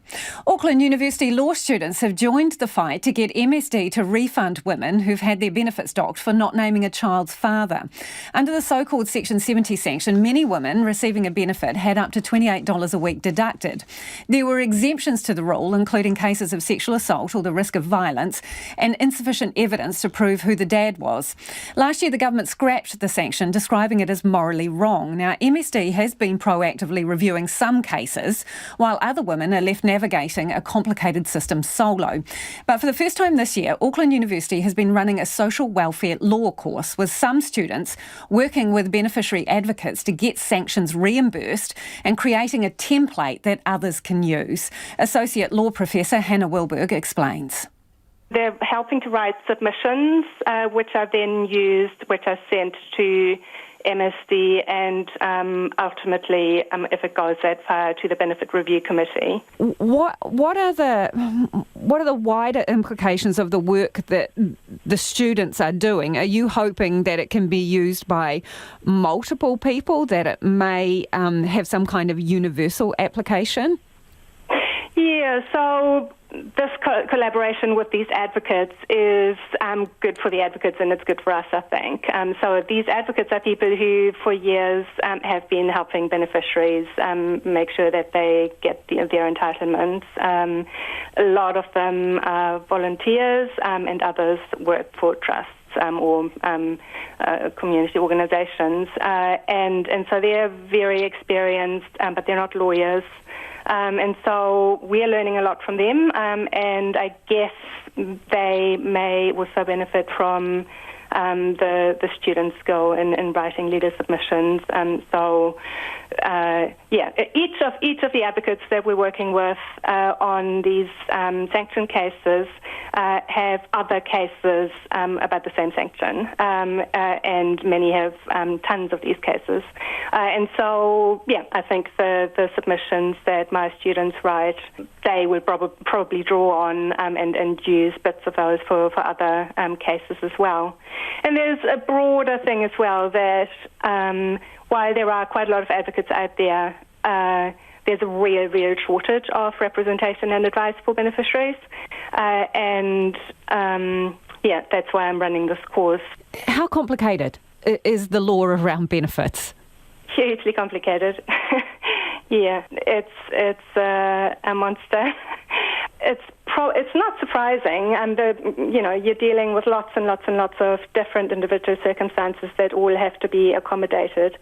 Auckland University law students have joined the fight to get MSD to refund women who've had their benefits docked for not naming a child's father. Under the so-called Section 70 sanction, many women receiving a benefit had up to $28 a week deducted. There were exemptions to the rule, including cases of sexual assault or the risk of violence, and insufficient evidence to prove who the dad was. Last year, the government scrapped the sanction, describing it as morally wrong. Now, MSD has been proactively reviewing some cases, while other women are left navigating a complicated system solo. But for the first time this year, Auckland University has been running a social welfare law course with some students working with beneficiary advocates to get sanctions reimbursed and creating a template that others can use. Associate Law Professor Hannah Wilberg explains. They're helping to write submissions, which are then used, which are sent to MSD and ultimately, if it goes that far, to the Benefit Review Committee. What are the wider implications of the work that the students are doing? Are you hoping that it can be used by multiple people, that it may have some kind of universal application? Yeah, so this collaboration with these advocates is good for the advocates and it's good for us, I think. So these advocates are people who for years have been helping beneficiaries make sure that they get their entitlements. A lot of them are volunteers and others work for trusts. or community organisations, and so they're very experienced, but they're not lawyers. And so we're learning a lot from them, and I guess they may also benefit from the students' skill in writing letter submissions. Each of the advocates that we're working with on these sanction cases have other cases about the same sanction, and many have tons of these cases. And so, I think the submissions that my students write, they will probably draw on and use bits of those for other cases as well. And there's a broader thing as well that while there are quite a lot of advocates out there, there's a real shortage of representation and advice for beneficiaries. That's why I'm running this course. How complicated is the law around benefits? Hugely complicated. It's a monster. It's not surprising, and you're dealing with lots and lots and lots of different individual circumstances that all have to be accommodated.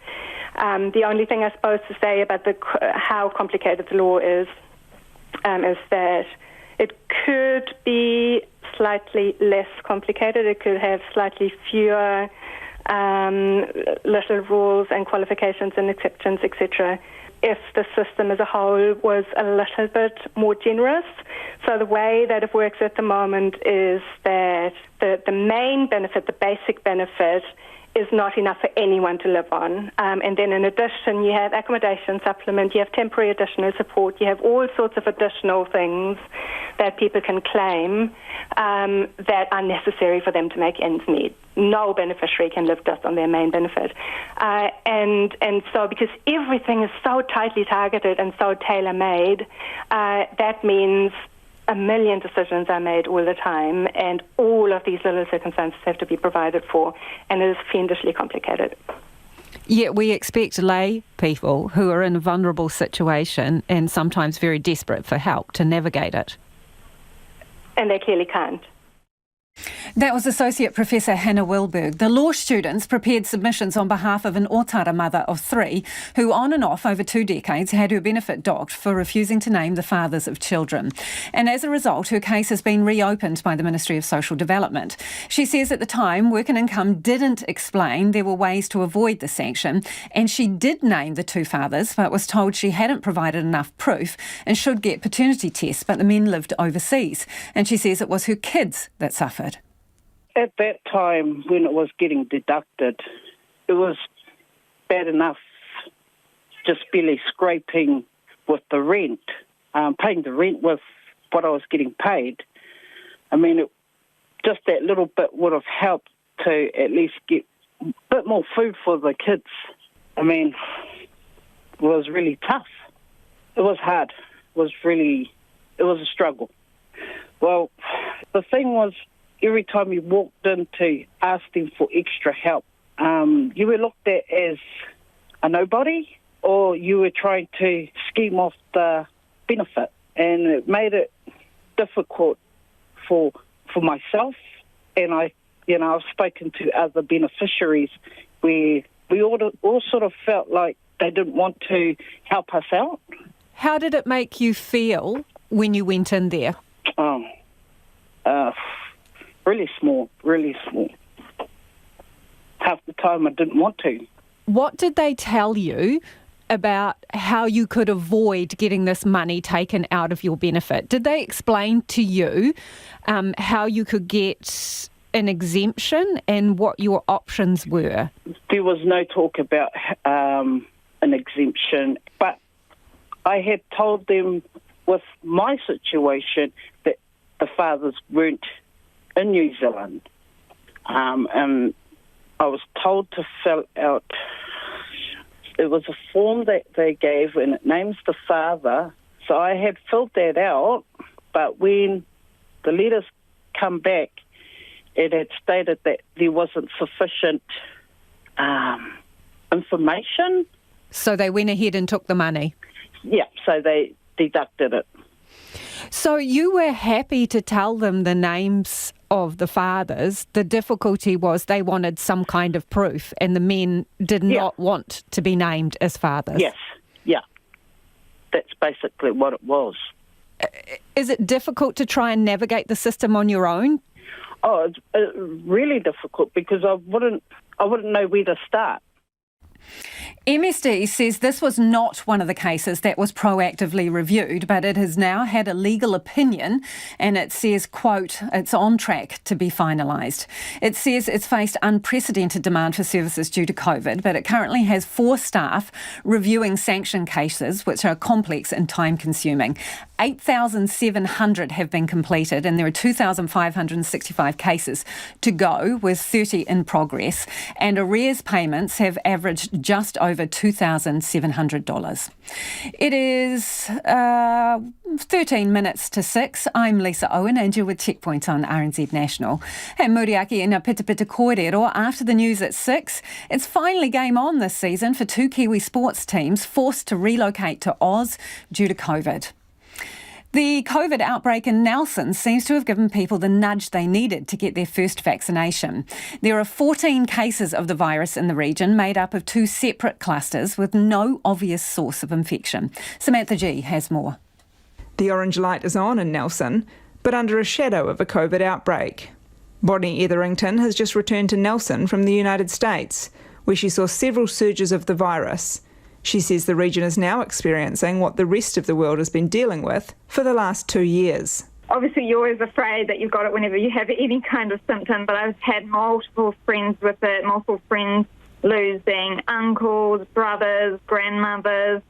The only thing I suppose to say about how complicated the law is that it could be slightly less complicated. It could have slightly fewer little rules and qualifications and exceptions, etc., if the system as a whole was a little bit more generous. So the way that it works at the moment is that the main benefit, the basic benefit, is not enough for anyone to live on. And then in addition, you have accommodation supplement, you have temporary additional support, you have all sorts of additional things that people can claim that are necessary for them to make ends meet. No beneficiary can live just on their main benefit. And so because everything is so tightly targeted and so tailor-made, that means a million decisions are made all the time, and all of these little circumstances have to be provided for, and it is fiendishly complicated. Yet we expect lay people who are in a vulnerable situation and sometimes very desperate for help to navigate it. And they clearly can't. That was Associate Professor Hannah Wilberg. The law students prepared submissions on behalf of an Aotearoa mother of 3 who on and off over 2 decades had her benefit docked for refusing to name the fathers of children. And as a result, her case has been reopened by the Ministry of Social Development. She says at the time, Work and Income didn't explain there were ways to avoid the sanction, and she did name the 2 fathers but was told she hadn't provided enough proof and should get paternity tests, but the men lived overseas. And she says it was her kids that suffered. At that time, when it was getting deducted, it was bad enough just barely scraping with the rent, paying the rent with what I was getting paid. I mean, just that little bit would have helped to at least get a bit more food for the kids. I mean, it was really tough. It was hard. It was a struggle. Well, the thing was, every time you walked in to ask them for extra help, you were looked at as a nobody, or you were trying to scheme off the benefit. And it made it difficult for myself. And I've spoken to other beneficiaries where we all sort of felt like they didn't want to help us out. How did it make you feel when you went in there? Really small. Half the time I didn't want to. What did they tell you about how you could avoid getting this money taken out of your benefit? Did they explain to you how you could get an exemption and what your options were? There was no talk about an exemption, but I had told them with my situation that the fathers weren't in New Zealand, and I was told to fill out, it was a form that they gave and it names the father, so I had filled that out, but when the letters come back, it had stated that there wasn't sufficient information. So they went ahead and took the money? Yeah, so they deducted it. So you were happy to tell them the names of the fathers, the difficulty was they wanted some kind of proof, and the men did not want to be named as fathers. Yes, yeah. That's basically what it was. Is it difficult to try and navigate the system on your own? Oh, it's really difficult because I wouldn't know where to start. MSD says this was not one of the cases that was proactively reviewed, but it has now had a legal opinion, and it says, quote, it's on track to be finalised. It says it's faced unprecedented demand for services due to COVID, but it currently has 4 staff reviewing sanction cases, which are complex and time-consuming. 8,700 have been completed, and there are 2,565 cases to go, with 30 in progress, and arrears payments have averaged just over $2,700. It is 13 minutes to 6. I'm Lisa Owen, and you're with Checkpoint on RNZ National. And Muriaki in Pita Kōrero. After the news at 6, it's finally game on this season for 2 Kiwi sports teams forced to relocate to Oz due to COVID. The COVID outbreak in Nelson seems to have given people the nudge they needed to get their first vaccination. There are 14 cases of the virus in the region, made up of 2 separate clusters with no obvious source of infection. Samantha G has more. The orange light is on in Nelson, but under a shadow of a COVID outbreak. Bonnie Etherington has just returned to Nelson from the United States, where she saw several surges of the virus. She says the region is now experiencing what the rest of the world has been dealing with for the last 2 years. Obviously, you're always afraid that you've got it whenever you have any kind of symptom, but I've had multiple friends with it, multiple friends losing uncles, brothers, grandmothers,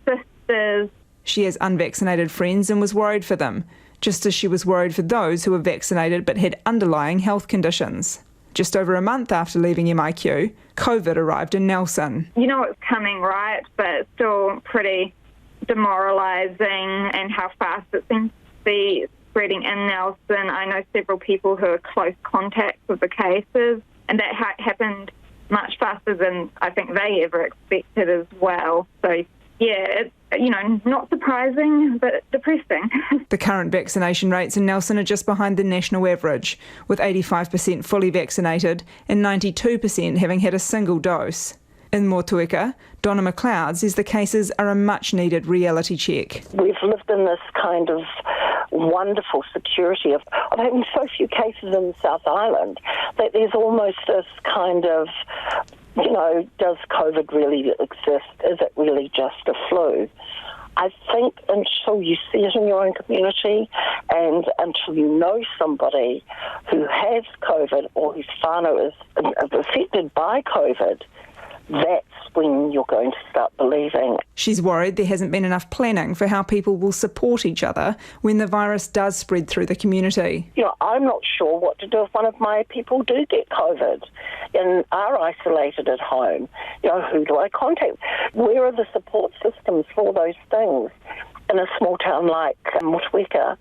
sisters. She has unvaccinated friends and was worried for them, just as she was worried for those who were vaccinated but had underlying health conditions. Just over a month after leaving MIQ, COVID arrived in Nelson. You know it's coming, right? But it's still pretty demoralising, and how fast it seems to be spreading in Nelson. I know several people who are close contacts with the cases, and that happened much faster than I think they ever expected as well. So, yeah, it's, not surprising, but depressing. The current vaccination rates in Nelson are just behind the national average, with 85% fully vaccinated and 92% having had a single dose. In Whittaker, Donna McLeod says the cases are a much-needed reality check. We've lived in this kind of wonderful security of having so few cases in the South Island that there's almost this kind of, does COVID really exist? Is it really just a flu? I think until you see it in your own community and until you know somebody who has COVID or whose whānau is affected by COVID, that's when you're going to start believing. She's worried there hasn't been enough planning for how people will support each other when the virus does spread through the community. I'm not sure what to do if one of my people do get COVID and are isolated at home. Who do I contact? Where are the support systems for those things? In a small town like Whittaker,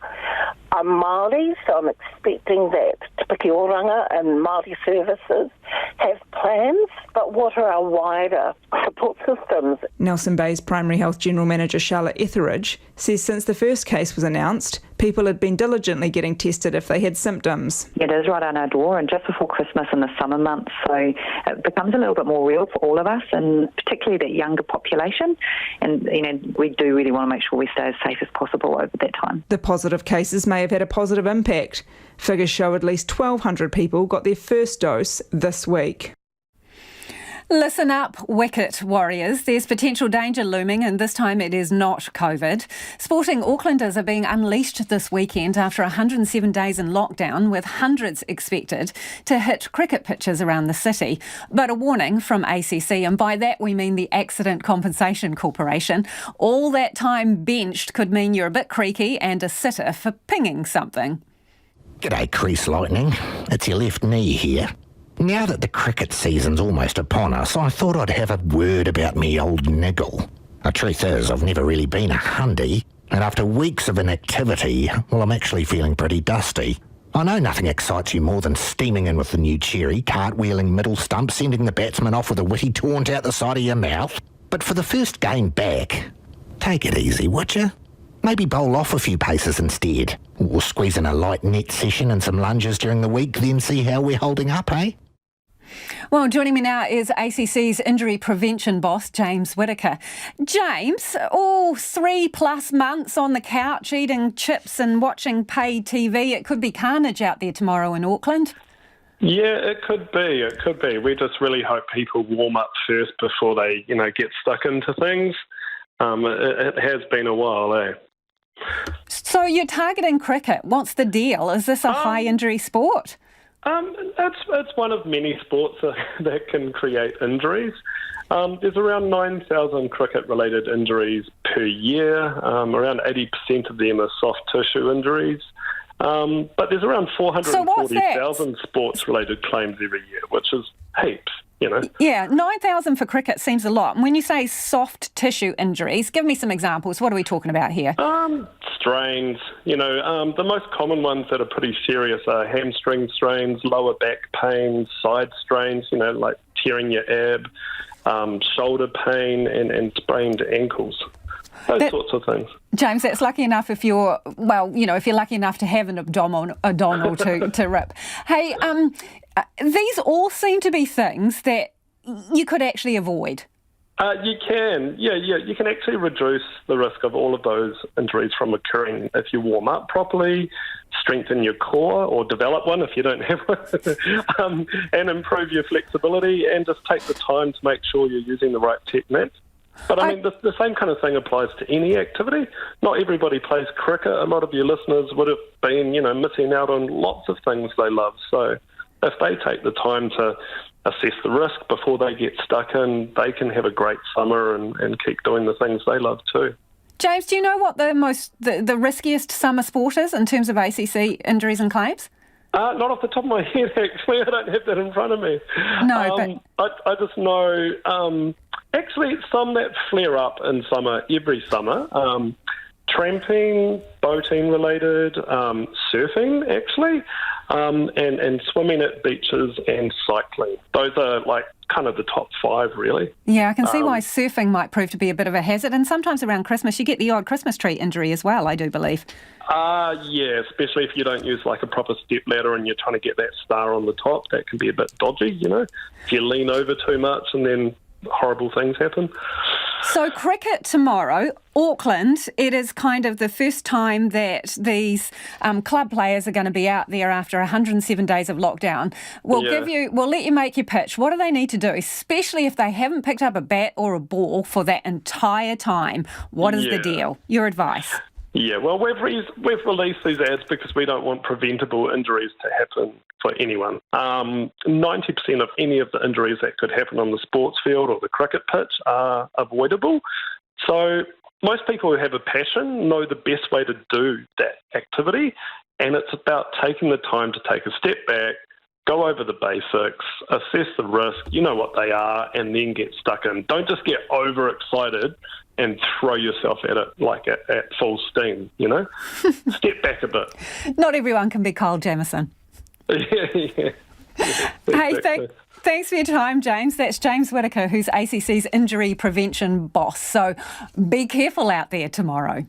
I'm Māori, so I'm expecting that Te Piki Oranga and Māori services have plans, but what are our wider support systems? Nelson Bay's Primary Health General Manager Charlotte Etheridge says since the first case was announced, people had been diligently getting tested if they had symptoms. It is right on our door, and just before Christmas in the summer months, so it becomes a little bit more real for all of us, and particularly that younger population. And we do really want to make sure we stay as safe as possible over that time. The positive cases may have had a positive impact. Figures show at least 1,200 people got their first dose this week. Listen up, Wicket Warriors. There's potential danger looming, and this time it is not COVID. Sporting Aucklanders are being unleashed this weekend after 107 days in lockdown, with hundreds expected to hit cricket pitches around the city. But a warning from ACC, and by that we mean the Accident Compensation Corporation. All that time benched could mean you're a bit creaky and a sitter for pinging something. G'day, Crease Lightning. It's your left knee here. Now that the cricket season's almost upon us, I thought I'd have a word about me old niggle. The truth is, I've never really been a hundy, and after weeks of inactivity, well, I'm actually feeling pretty dusty. I know nothing excites you more than steaming in with the new cherry, cartwheeling middle stump, sending the batsman off with a witty taunt out the side of your mouth. But for the first game back, take it easy, would you? Maybe bowl off a few paces instead. Or squeeze in a light net session and some lunges during the week, then see how we're holding up, eh? Well, joining me now is ACC's injury prevention boss, James Whittaker. James, 3+ months on the couch eating chips and watching paid TV. It could be carnage out there tomorrow in Auckland. Yeah, it could be. It could be. We just really hope people warm up first before they, get stuck into things. It has been a while, eh? So you're targeting cricket. What's the deal? Is this a high injury sport? It's one of many sports that can create injuries. There's around 9,000 cricket-related injuries per year. Around 80% of them are soft tissue injuries. But there's around 440,000 sports-related claims every year, which is heaps, Yeah, 9,000 for cricket seems a lot. And when you say soft tissue injuries, give me some examples. What are we talking about here? Strains, the most common ones that are pretty serious are hamstring strains, lower back pain, side strains, like tearing your ab, shoulder pain and sprained ankles. Those sorts of things. James, that's lucky enough if you're lucky enough to have an abdominal to rip. Hey, these all seem to be things that you could actually avoid. You can. Yeah. You can actually reduce the risk of all of those injuries from occurring if you warm up properly, strengthen your core or develop one if you don't have one, and improve your flexibility and just take the time to make sure you're using the right technique. But the same kind of thing applies to any activity. Not everybody plays cricket. A lot of your listeners would have been, missing out on lots of things they love. So if they take the time to assess the risk before they get stuck in, they can have a great summer and keep doing the things they love too. James, do you know what the riskiest summer sport is in terms of ACC injuries and claims? Not off the top of my head, actually. I don't have that in front of me. No, but I just know... Actually, some that flare up in summer, every summer. Tramping, boating related, surfing actually, and swimming at beaches and cycling. Those are like kind of the top 5 really. Yeah, I can see why surfing might prove to be a bit of a hazard, and sometimes around Christmas you get the odd Christmas tree injury as well, I do believe. Yeah, especially if you don't use like a proper step ladder and you're trying to get that star on the top, that can be a bit dodgy, If you lean over too much and then horrible things happen. So cricket tomorrow, Auckland, it is kind of the first time that these club players are going to be out there after 107 days of lockdown. We'll let you make your pitch. What do they need to do, especially if they haven't picked up a bat or a ball for that entire time? What is the deal? Your advice? Yeah, well, we've released these ads because we don't want preventable injuries to happen for anyone. 90% of any of the injuries that could happen on the sports field or the cricket pitch are avoidable. So most people who have a passion know the best way to do that activity, and it's about taking the time to take a step back, go over the basics, assess the risk, you know what they are, and then get stuck in. Don't just get overexcited and throw yourself at it like at full steam, Step back a bit. Not everyone can be Kyle Jamieson. Yeah. Hey, thanks for your time, James. That's James Whittaker, who's ACC's injury prevention boss. So be careful out there tomorrow.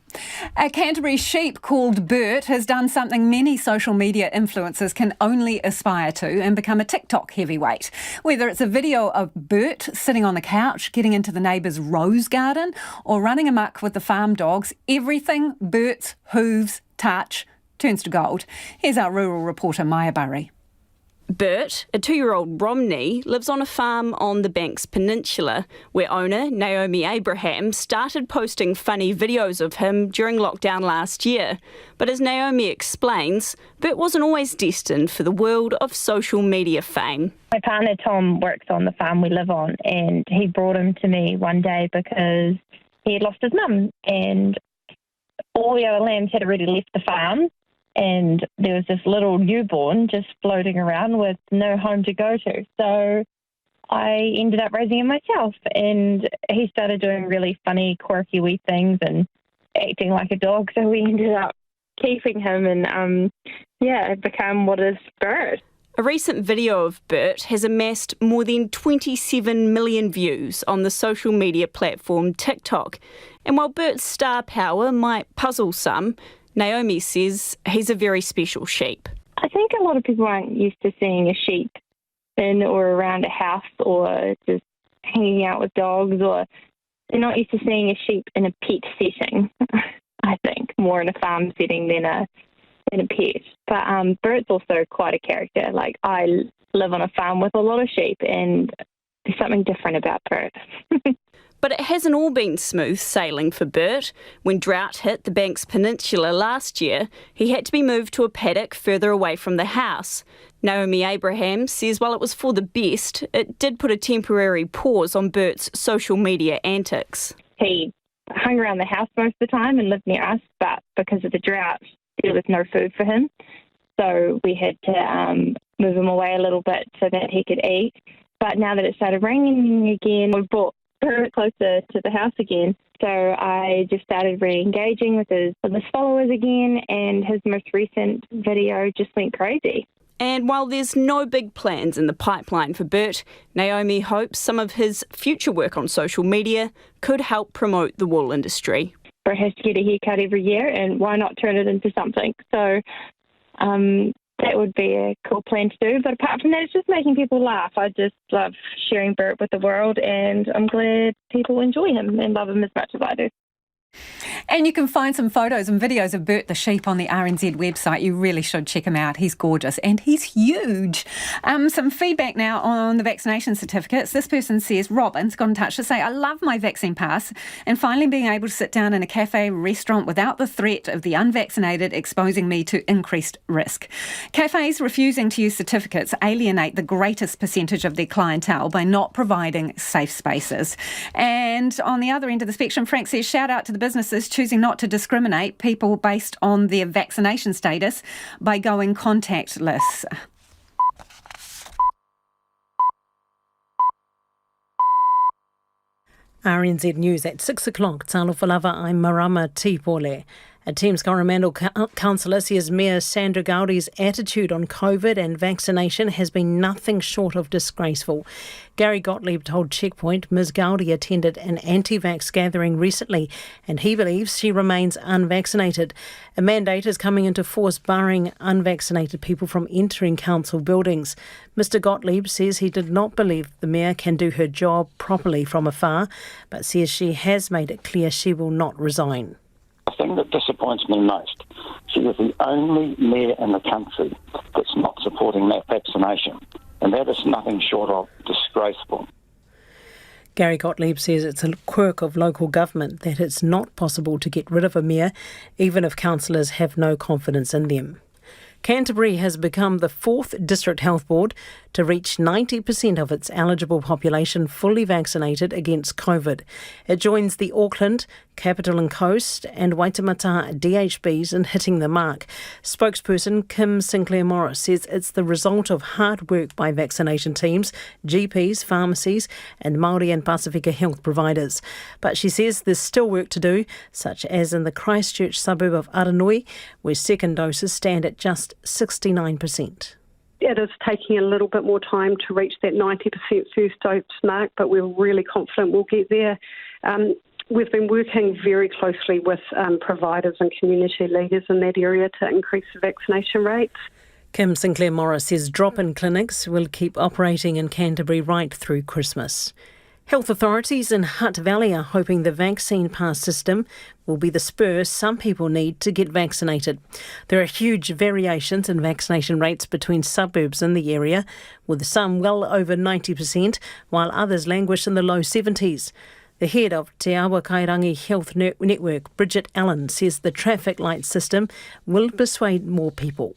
A Canterbury sheep called Bert has done something many social media influencers can only aspire to and become a TikTok heavyweight. Whether it's a video of Bert sitting on the couch, getting into the neighbour's rose garden, or running amok with the farm dogs, everything Bert's hooves touch turns to gold. Here's our rural reporter, Maya Burry. Bert, a 2-year-old Romney, lives on a farm on the Banks Peninsula, where owner Naomi Abraham started posting funny videos of him during lockdown last year. But as Naomi explains, Bert wasn't always destined for the world of social media fame. My partner Tom works on the farm we live on, and he brought him to me one day because he had lost his mum, and all the other lambs had already left the farm. And there was this little newborn just floating around with no home to go to. So I ended up raising him myself. And he started doing really funny, quirky wee things and acting like a dog. So we ended up keeping him and, it became what is Bert. A recent video of Bert has amassed more than 27 million views on the social media platform TikTok. And while Bert's star power might puzzle some, Naomi says he's a very special sheep. I think a lot of people aren't used to seeing a sheep in or around a house or just hanging out with dogs, or they're not used to seeing a sheep in a pet setting, I think, more in a farm setting than a pet. But Bert's also quite a character. Like, I live on a farm with a lot of sheep, and there's something different about Bert. But it hasn't all been smooth sailing for Bert. When drought hit the Banks Peninsula last year, he had to be moved to a paddock further away from the house. Naomi Abraham says while it was for the best, it did put a temporary pause on Bert's social media antics. He hung around the house most of the time and lived near us, but because of the drought, there was no food for him. So we had to move him away a little bit so that he could eat. But now that it started raining again, we brought Bert closer to the house again. So I just started re-engaging with his followers again, and his most recent video just went crazy. And while there's no big plans in the pipeline for Bert, Naomi hopes some of his future work on social media could help promote the wool industry. Bert has to get a haircut every year, and why not turn it into something? So that would be a cool plan to do. But apart from that, it's just making people laugh. I just love sharing Bert with the world, and I'm glad people enjoy him and love him as much as I do. And you can find some photos and videos of Bert the sheep on the RNZ website. You really should check him out. He's gorgeous and he's huge. Some feedback now on the vaccination certificates. This person says, Robin's got in touch to say, I love my vaccine pass and finally being able to sit down in a cafe restaurant without the threat of the unvaccinated exposing me to increased risk. Cafes refusing to use certificates alienate the greatest percentage of their clientele by not providing safe spaces. And on the other end of the spectrum, Frank says, shout out to the businesses choosing not to discriminate people based on their vaccination status by going contactless. RNZ News at 6 o'clock. Talofa lava, I'm Marama Tipole. A Thames Coromandel councillor says Mayor Sandra Gowdie's attitude on COVID and vaccination has been nothing short of disgraceful. Gary Gottlieb told Checkpoint Ms Gowdie attended an anti-vax gathering recently and he believes she remains unvaccinated. A mandate is coming into force barring unvaccinated people from entering council buildings. Mr Gottlieb says he did not believe the Mayor can do her job properly from afar, but says she has made it clear she will not resign. The thing that disappoints me most, she is the only mayor in the country that's not supporting that vaccination, and that is nothing short of disgraceful. Gary Gottlieb says it's a quirk of local government that it's not possible to get rid of a mayor, even if councillors have no confidence in them. Canterbury has become the fourth district health board to reach 90% of its eligible population fully vaccinated against COVID. It joins the Auckland, Capital and Coast and Waitemata DHBs in hitting the mark. Spokesperson Kim Sinclair Morris says it's the result of hard work by vaccination teams, GPs, pharmacies and Māori and Pasifika health providers. But she says there's still work to do, such as in the Christchurch suburb of Aranui, where second doses stand at just 69%. It is taking a little bit more time to reach that 90% first dose mark, but we're really confident we'll get there. We've been working very closely with providers and community leaders in that area to increase the vaccination rates. Kim Sinclair Morris says drop-in clinics will keep operating in Canterbury right through Christmas. Health authorities in Hutt Valley are hoping the vaccine pass system will be the spur some people need to get vaccinated. There are huge variations in vaccination rates between suburbs in the area, with some well over 90%, while others languish in the low 70s. The head of Te Awa Kairangi Health Network, Bridget Allen, says the traffic light system will persuade more people.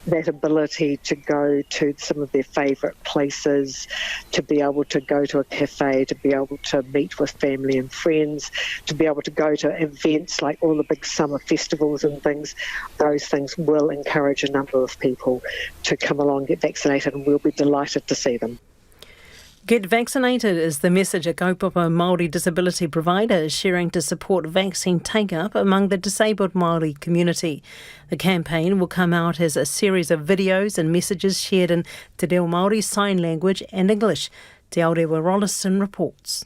That ability to go to some of their favourite places, to be able to go to a cafe, to be able to meet with family and friends, to be able to go to events like all the big summer festivals and things, those things will encourage a number of people to come along and get vaccinated, and we'll be delighted to see them. Get vaccinated is the message a kaupapa Māori disability provider is sharing to support vaccine take-up among the disabled Māori community. The campaign will come out as a series of videos and messages shared in Te Reo Māori Sign Language and English. Te Aotearoa Rollison reports.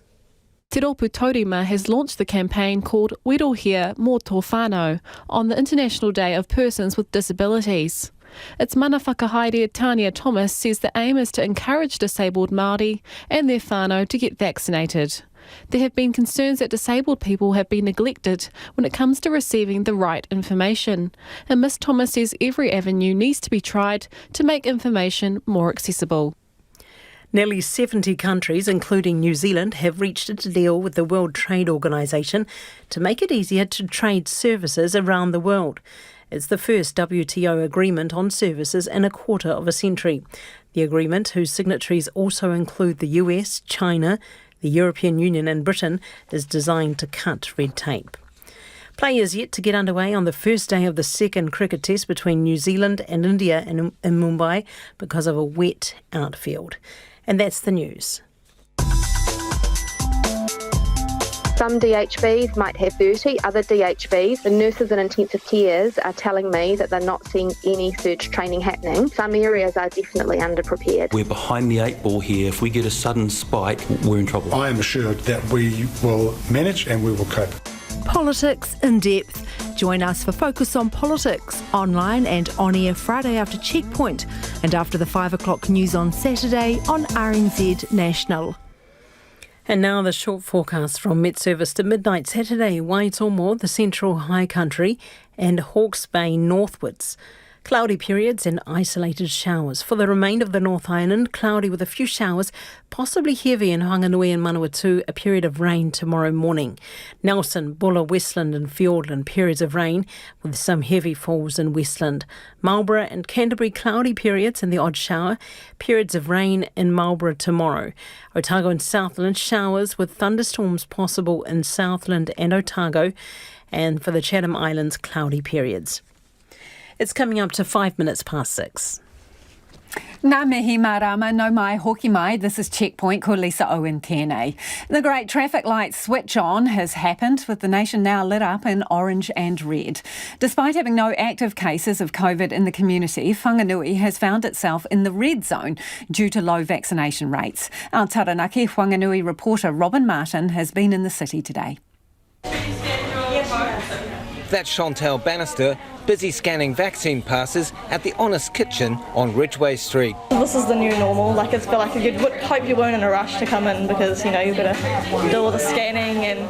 Te Rōpū Taurima has launched the campaign called Wto Mō Tō Whānau on the International Day of Persons with Disabilities. Its mana whakahaere Tania Thomas says the aim is to encourage disabled Māori and their whānau to get vaccinated. There have been concerns that disabled people have been neglected when it comes to receiving the right information, and Ms Thomas says every avenue needs to be tried to make information more accessible. Nearly 70 countries, including New Zealand, have reached a deal with the World Trade Organization to make it easier to trade services around the world. It's the first WTO agreement on services in a quarter of a century. The agreement, whose signatories also include the US, China, the European Union and Britain, is designed to cut red tape. Play is yet to get underway on the first day of the second cricket test between New Zealand and India in Mumbai because of a wet outfield. And that's the news. Some DHBs might have 30, other DHBs, the nurses and intensive cares are telling me that they're not seeing any surge training happening. Some areas are definitely underprepared. We're behind the eight ball here. If we get a sudden spike, we're in trouble. I am assured that we will manage and we will cope. Politics in depth. Join us for Focus on Politics, online and on-air Friday after Checkpoint and after the 5 o'clock news on Saturday on RNZ National. And now the short forecast from Met Service to midnight Saturday, Waitomō, the Central High Country and Hawke's Bay northwards. Cloudy periods and isolated showers. For the remainder of the North Island, cloudy with a few showers, possibly heavy in Whanganui and Manawatu, a period of rain tomorrow morning. Nelson, Bulla, Westland and Fiordland, periods of rain with some heavy falls in Westland. Marlborough and Canterbury, cloudy periods and the odd shower, periods of rain in Marlborough tomorrow. Otago and Southland, showers with thunderstorms possible in Southland and Otago. And for the Chatham Islands, cloudy periods. It's coming up to 5 minutes past 6. Nā mihi marama, no mai hoki mai. This is Checkpoint, ko Lisa Owen tēnei. The great traffic light switch on has happened, with the nation now lit up in orange and red. Despite having no active cases of COVID in the community, Whanganui has found itself in the red zone due to low vaccination rates. Our Taranaki Whanganui reporter Robin Martin has been in the city today. That's Chantal Bannister, busy scanning vaccine passes at the Honest Kitchen on Ridgeway Street. This is the new normal. It's like you would hope you weren't in a rush to come in because, you've got to do all the scanning and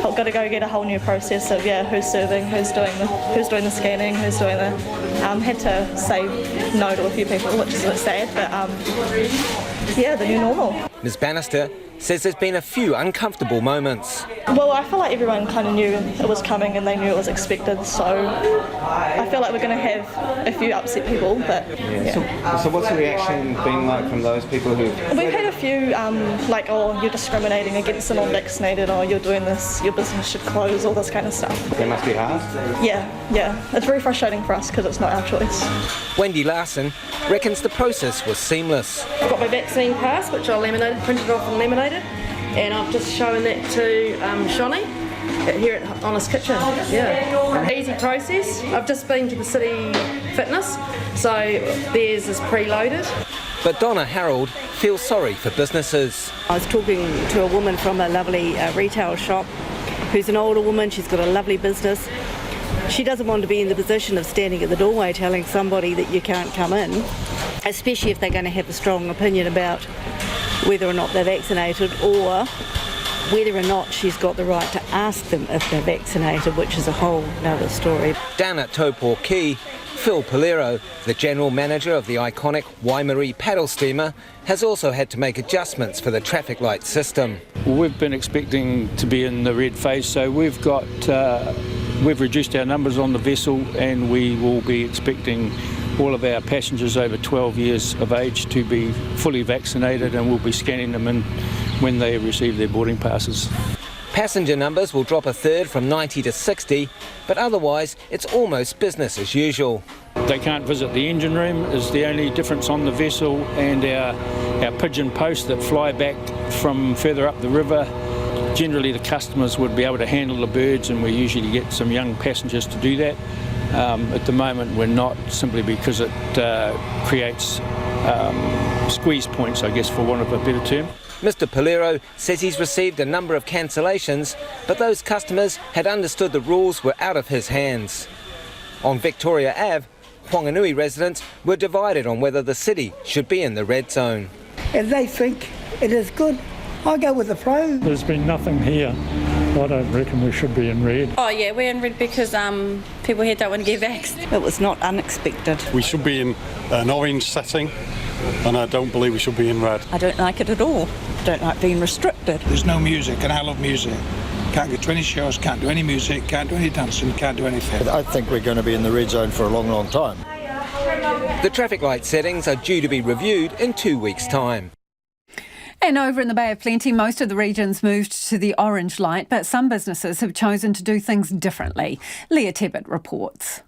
got to go get a whole new process of, who's serving, who's doing the scanning, who's doing the... had to say no to a few people, which is a bit sad, but the new normal. Ms Bannister says there's been a few uncomfortable moments. Well, I feel like everyone kind of knew it was coming and they knew it was expected, so I feel like we're going to have a few upset people, but... Yeah. So what's the reaction been like from those people who... We've had a few, you're discriminating against the non-vaccinated, you're doing this, your business should close, all this kind of stuff. That must be hard? Yeah. It's very frustrating for us because it's not our choice. Wendy Larson reckons the process was seamless. I've got my vaccine pass, which I printed off and laminated, and I've just shown that to Shani here at Honest Kitchen. Easy process. I've just been to the City Fitness, so theirs is preloaded. But Donna Harold feels sorry for businesses. I was talking to a woman from a lovely retail shop who's an older woman. She's got a lovely business. She doesn't want to be in the position of standing at the doorway telling somebody that you can't come in, especially if they're going to have a strong opinion about whether or not they're vaccinated or whether or not she's got the right to ask them if they're vaccinated, which is a whole other story. Down at Taupo Quay, Phil Polero, the general manager of the iconic Waimarie paddle steamer, has also had to make adjustments for the traffic light system. We've been expecting to be in the red phase, so we've reduced our numbers on the vessel, and we will be expecting all of our passengers over 12 years of age to be fully vaccinated, and we'll be scanning them in when they receive their boarding passes. Passenger numbers will drop a third from 90 to 60, but otherwise it's almost business as usual. They can't visit the engine room is the only difference on the vessel, and our pigeon posts that fly back from further up the river. Generally the customers would be able to handle the birds, and we usually get some young passengers to do that. At the moment we're not, simply because it creates squeeze points, I guess, for want of a better term. Mr. Polero says he's received a number of cancellations, but those customers had understood the rules were out of his hands. On Victoria Ave, Whanganui residents were divided on whether the city should be in the red zone. If they think it is good, I'll go with the flow. There's been nothing here. I don't reckon we should be in red. Oh yeah, we're in red because people here don't want to get vaxxed. It was not unexpected. We should be in an orange setting, and I don't believe we should be in red. I don't like it at all. I don't like being restricted. There's no music, and I love music. Can't go to any shows, can't do any music, can't do any dancing, can't do anything. I think we're going to be in the red zone for a long, long time. The traffic light settings are due to be reviewed in 2 weeks' time. And over in the Bay of Plenty, most of the region's moved to the orange light, but some businesses have chosen to do things differently. Leah Tebbit reports.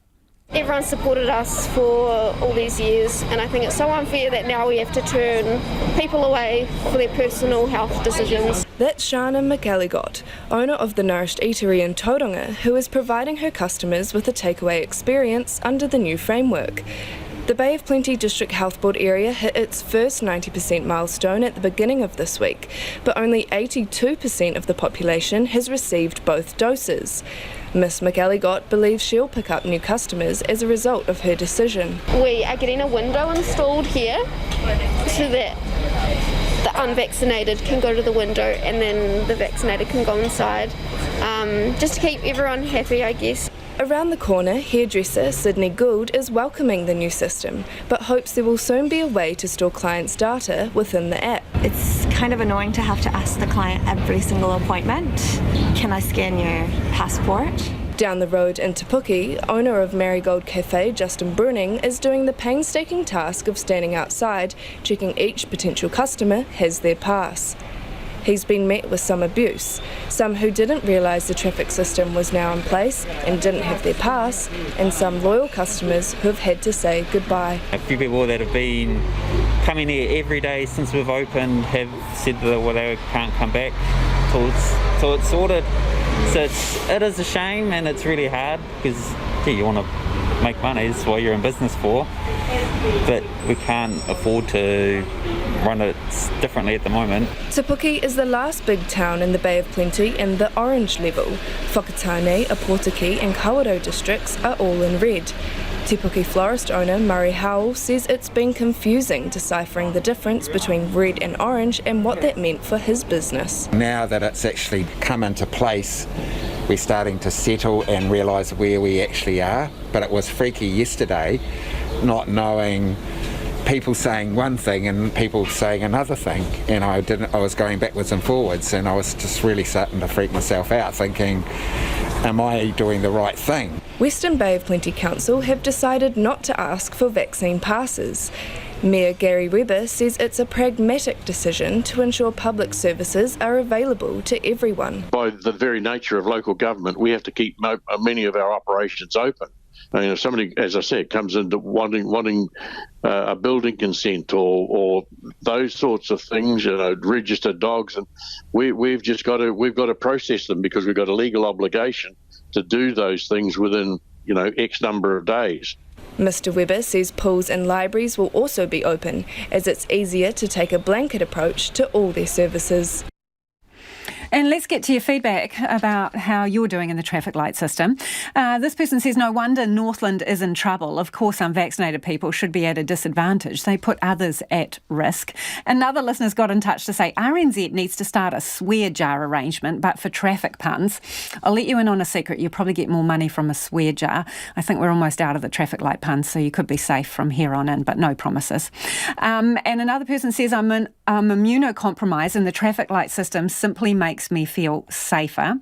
Everyone supported us for all these years, and I think it's so unfair that now we have to turn people away for their personal health decisions. That's Shana McAlligot, owner of the Nourished Eatery in Tauranga, who is providing her customers with a takeaway experience under the new framework. The Bay of Plenty District Health Board area hit its first 90% milestone at the beginning of this week, but only 82% of the population has received both doses. Miss McAlligot believes she'll pick up new customers as a result of her decision. We are getting a window installed here so that the unvaccinated can go to the window and then the vaccinated can go inside, just to keep everyone happy, I guess. Around the corner, hairdresser Sydney Gould is welcoming the new system, but hopes there will soon be a way to store clients' data within the app. It's kind of annoying to have to ask the client every single appointment, can I scan your passport? Down the road in Te Puke, owner of Marigold Cafe Justin Bruning is doing the painstaking task of standing outside, checking each potential customer has their pass. He's been met with some abuse, some who didn't realise the traffic system was now in place and didn't have their pass, and some loyal customers who have had to say goodbye. A few people that have been coming here every day since we've opened have said that they can't come back till it's sorted. So it is a shame, and it's really hard because you want to make money, that's what you're in business for, but we can't afford to run it differently at the moment. Te Puke is the last big town in the Bay of Plenty in the orange level. Whakatane, Apotiki and Kawerau districts are all in red. Te Puke florist owner Murray Howell says it's been confusing deciphering the difference between red and orange and what that meant for his business. Now that it's actually come into place, we're starting to settle and realise where we actually are, but it was freaky yesterday not knowing, people saying one thing and people saying another thing, and I was going backwards and forwards, and I was just really starting to freak myself out, thinking, am I doing the right thing? Western Bay of Plenty Council have decided not to ask for vaccine passes. Mayor Gary Webber says it's a pragmatic decision to ensure public services are available to everyone. By the very nature of local government, we have to keep many of our operations open. I mean, if somebody, as I said, comes into wanting a building consent or those sorts of things, registered dogs, and we've got to process them because we've got a legal obligation to do those things within X number of days. Mr Webber says pools and libraries will also be open, as it's easier to take a blanket approach to all their services. And let's get to your feedback about how you're doing in the traffic light system. This person says, no wonder Northland is in trouble. Of course, unvaccinated people should be at a disadvantage. They put others at risk. Another listener's got in touch to say RNZ needs to start a swear jar arrangement, but for traffic puns. I'll let you in on a secret. You probably get more money from a swear jar. I think we're almost out of the traffic light puns, so you could be safe from here on in, but no promises. And another person says, I'm immunocompromised and the traffic light system simply makes me feel safer.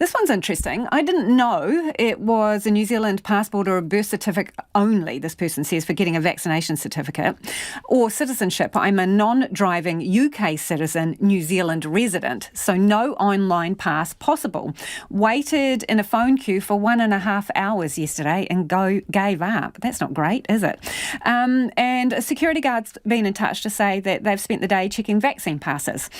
This one's interesting. I didn't know it was a New Zealand passport or a birth certificate only, this person says, for getting a vaccination certificate or citizenship. I'm a non-driving UK citizen, New Zealand resident, so no online pass possible. Waited in a phone queue for 1.5 hours yesterday and gave up. That's not great, is it? And a security guard's been in touch to say that they've spent the day checking vaccine passes.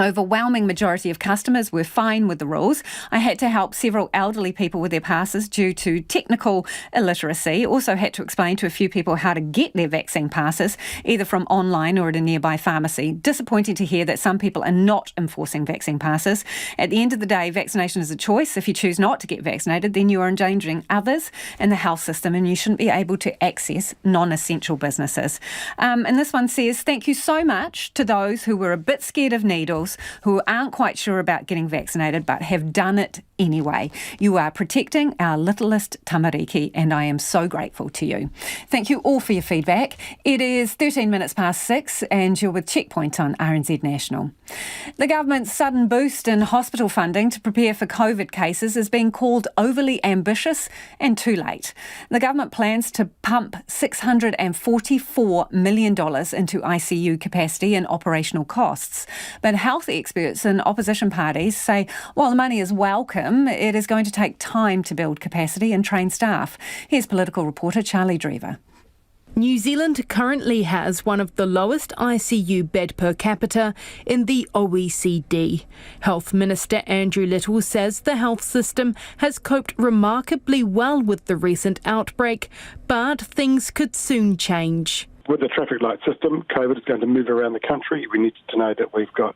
Overwhelming majority of customers were fine with the rules. I had to help several elderly people with their passes due to technical illiteracy. Also had to explain to a few people how to get their vaccine passes, either from online or at a nearby pharmacy. Disappointing to hear that some people are not enforcing vaccine passes. At the end of the day, vaccination is a choice. If you choose not to get vaccinated, then you are endangering others and the health system, and you shouldn't be able to access non-essential businesses. And this one says, thank you so much to those who were a bit scared of needles, who aren't quite sure about getting vaccinated but have done it anyway. You are protecting our littlest tamariki, and I am so grateful to you. Thank you all for your feedback. It is 13 minutes past 6 and you're with Checkpoint on RNZ National. The government's sudden boost in hospital funding to prepare for COVID cases is being called overly ambitious and too late. The government plans to pump $644 million into ICU capacity and operational costs. But health experts and opposition parties say while the money is welcome, it is going to take time to build capacity and train staff. Here's political reporter Charlie Drever. New Zealand currently has one of the lowest ICU bed per capita in the OECD. Health Minister Andrew Little says the health system has coped remarkably well with the recent outbreak, but things could soon change. With the traffic light system, COVID is going to move around the country. We need to know that we've got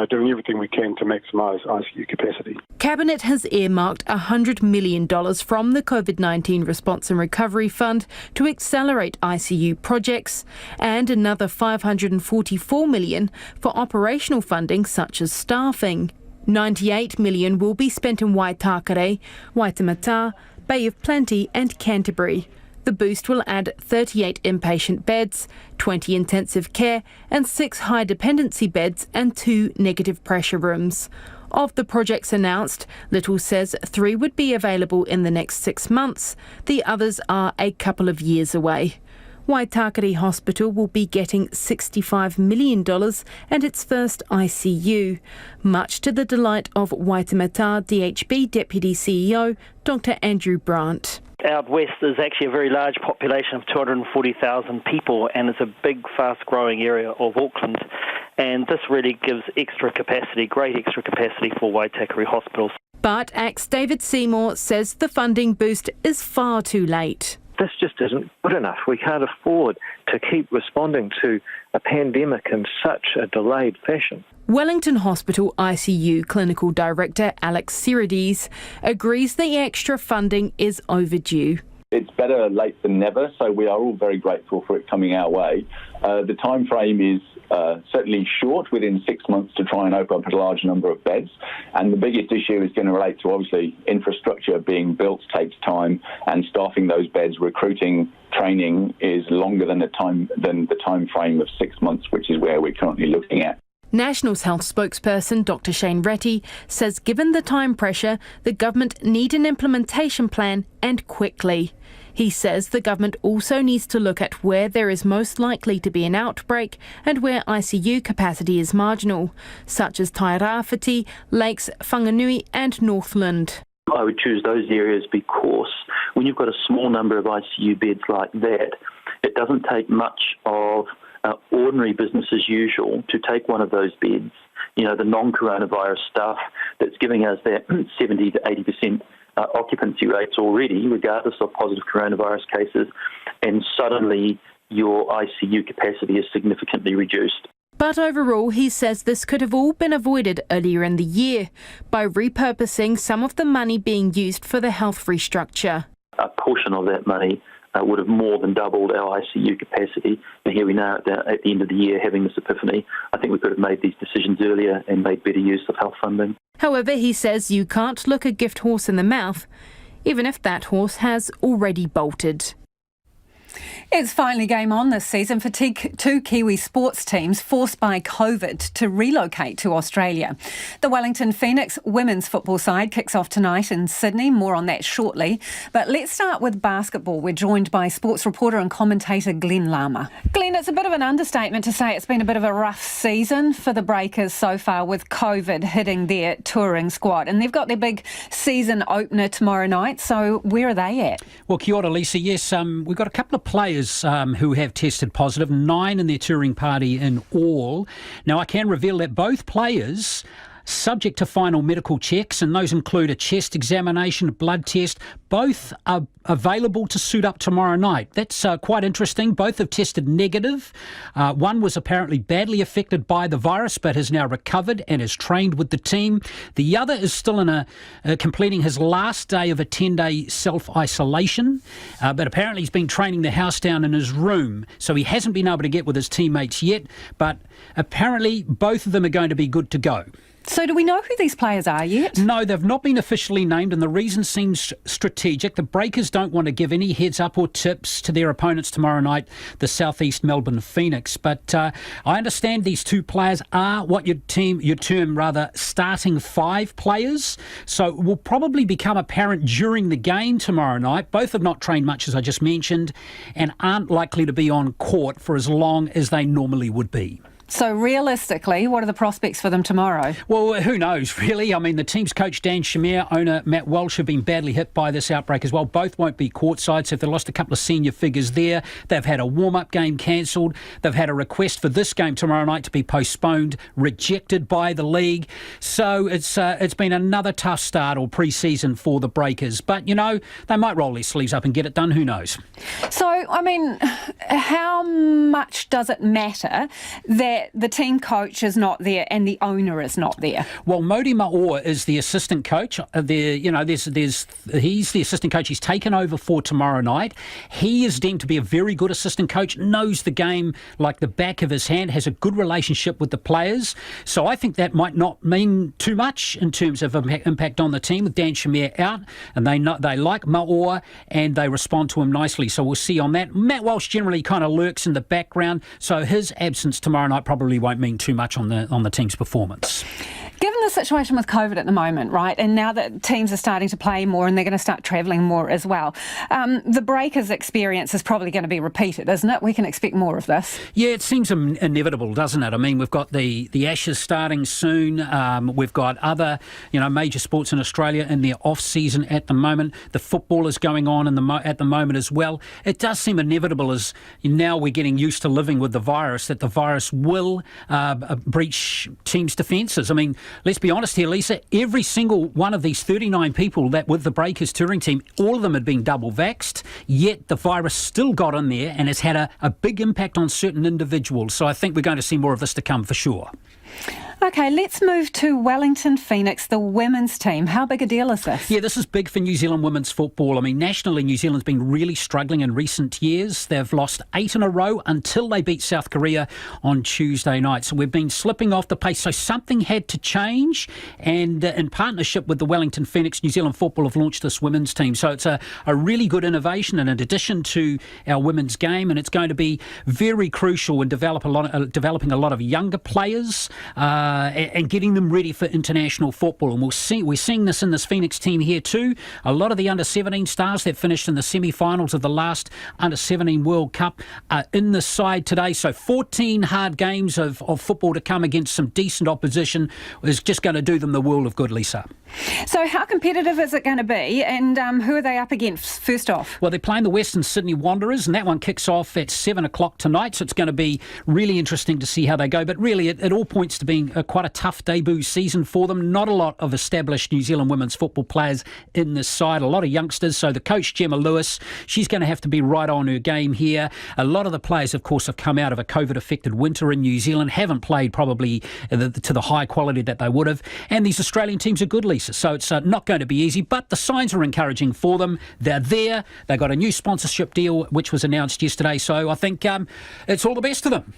doing everything we can to maximise ICU capacity. Cabinet has earmarked $100 million from the COVID-19 Response and Recovery Fund to accelerate ICU projects, and another $544 million for operational funding such as staffing. $98 million will be spent in Whittaker, Waitemata, Bay of Plenty and Canterbury. The boost will add 38 inpatient beds, 20 intensive care and 6 high dependency beds and 2 negative pressure rooms. Of the projects announced, Little says 3 would be available in the next 6 months. The others are a couple of years away. Waitakere Hospital will be getting $65 million and its first ICU, much to the delight of Waitemata DHB Deputy CEO Dr Andrew Brandt. Out west is actually a very large population of 240,000 people, and it's a big, fast-growing area of Auckland. And this really gives extra capacity, great extra capacity for Waitakere hospitals. But ACT's David Seymour says the funding boost is far too late. This just isn't good enough. We can't afford to keep responding to a pandemic in such a delayed fashion. Wellington Hospital ICU Clinical Director Alex Sirides agrees the extra funding is overdue. It's better late than never, so we are all very grateful for it coming our way. The time frame is certainly short, within 6 months, to try and open up a large number of beds. And the biggest issue is going to relate to, obviously, infrastructure being built takes time, and staffing those beds, recruiting, training is longer than the time frame of 6 months, which is where we're currently looking at. National's health spokesperson Dr Shane Ratty says given the time pressure, the government need an implementation plan and quickly. He says the government also needs to look at where there is most likely to be an outbreak and where ICU capacity is marginal, such as Tairāwhiti, Lakes, Whanganui and Northland. I would choose those areas because when you've got a small number of ICU beds like that, it doesn't take much of ordinary business as usual to take one of those beds, you know, the non-coronavirus stuff that's giving us that 70 to 80% occupancy rates already, regardless of positive coronavirus cases, and suddenly your ICU capacity is significantly reduced. But overall, he says this could have all been avoided earlier in the year by repurposing some of the money being used for the health restructure. A portion of that money would have more than doubled our ICU capacity. And here we are at the end of the year having this epiphany. I think we could have made these decisions earlier and made better use of health funding. However, he says you can't look a gift horse in the mouth, even if that horse has already bolted. It's finally game on this season for two Kiwi sports teams forced by COVID to relocate to Australia. The Wellington Phoenix women's football side kicks off tonight in Sydney. More on that shortly. But let's start with basketball. We're joined by sports reporter and commentator Glenn Lama. Glenn, it's a bit of an understatement to say it's been a bit of a rough season for the Breakers so far, with COVID hitting their touring squad. And they've got their big season opener tomorrow night. So where are they at? Well, kia ora, Lisa. Yes, we've got a couple of players players who have tested positive, 9 in their touring party in all. Now, I can reveal that both players, subject to final medical checks, and those include a chest examination, a blood test, both are available to suit up tomorrow night. That's quite interesting. Both have tested negative. One was apparently badly affected by the virus but has now recovered and has trained with the team. The other is still in completing his last day of a 10-day self-isolation, but apparently he's been training the house down in his room, so he hasn't been able to get with his teammates yet, but apparently both of them are going to be good to go. So do we know who these players are yet? No, they've not been officially named, and the reason seems strategic. The Breakers don't want to give any heads up or tips to their opponents tomorrow night, the Southeast Melbourne Phoenix. But I understand these two players are what you term starting 5 players. So it will probably become apparent during the game tomorrow night. Both have not trained much, as I just mentioned, and aren't likely to be on court for as long as they normally would be. So realistically, what are the prospects for them tomorrow? Well, who knows, really? I mean, the team's coach, Dan Shamir, owner Matt Welsh, have been badly hit by this outbreak as well. Both won't be courtside, so they've lost a couple of senior figures there. They've had a warm-up game cancelled. They've had a request for this game tomorrow night to be postponed, rejected by the league. So it's been another tough start or pre-season for the Breakers. But, you know, they might roll their sleeves up and get it done. Who knows? So, I mean, how much does it matter that the team coach is not there and the owner is not there? Well, Modi Maor is the assistant coach. He's the assistant coach. He's taken over for tomorrow night. He is deemed to be a very good assistant coach, knows the game like the back of his hand, has a good relationship with the players. So I think that might not mean too much in terms of impact on the team with Dan Shamir out, and they like Maor and they respond to him nicely. So we'll see on that. Matt Welsh generally kind of lurks in the background, so his absence tomorrow night probably won't mean too much on the team's performance. Given the situation with COVID at the moment, right, and now that teams are starting to play more and they're going to start travelling more as well, the Breakers' experience is probably going to be repeated, isn't it? We can expect more of this. Yeah, it seems inevitable, doesn't it? I mean, we've got the Ashes starting soon. We've got other, major sports in Australia in their off-season at the moment. The football is going on at the moment as well. It does seem inevitable as now we're getting used to living with the virus, that the virus will breach teams' defences. I mean, let's be honest here, Lisa, every single one of these 39 people that with the Breakers touring team, all of them had been double vaxxed, yet the virus still got in there and has had a big impact on certain individuals. So I think we're going to see more of this to come for sure. OK, let's move to Wellington Phoenix, the women's team. How big a deal is this? Yeah, this is big for New Zealand women's football. I mean, nationally, New Zealand's been really struggling in recent years. They've lost 8 in a row until they beat South Korea on Tuesday night. So we've been slipping off the pace. So something had to change. And in partnership with the Wellington Phoenix, New Zealand Football have launched this women's team. So it's a really good innovation and in addition to our women's game. And it's going to be very crucial in developing a lot of younger players and getting them ready for international football. And we're seeing this in this Phoenix team here too. A lot of the under-17 stars that finished in the semi-finals of the last under-17 World Cup are in the side today. So 14 hard games of football to come against some decent opposition is just going to do them the world of good, Lisa. So how competitive is it going to be, and who are they up against first off? Well, they're playing the Western Sydney Wanderers, and that one kicks off at 7 o'clock tonight, so it's going to be really interesting to see how they go. But really, it all points to being quite a tough debut season for them. Not a lot of established New Zealand women's football players in this side, a lot of youngsters. So the coach, Gemma Lewis, she's going to have to be right on her game here. A lot of the players, of course, have come out of a COVID-affected winter in New Zealand, haven't played probably to the high quality that they would have. And these Australian teams are good, Lisa. So it's not going to be easy, but the signs are encouraging for them. They're there. They got a new sponsorship deal, which was announced yesterday. So I think it's all the best to them.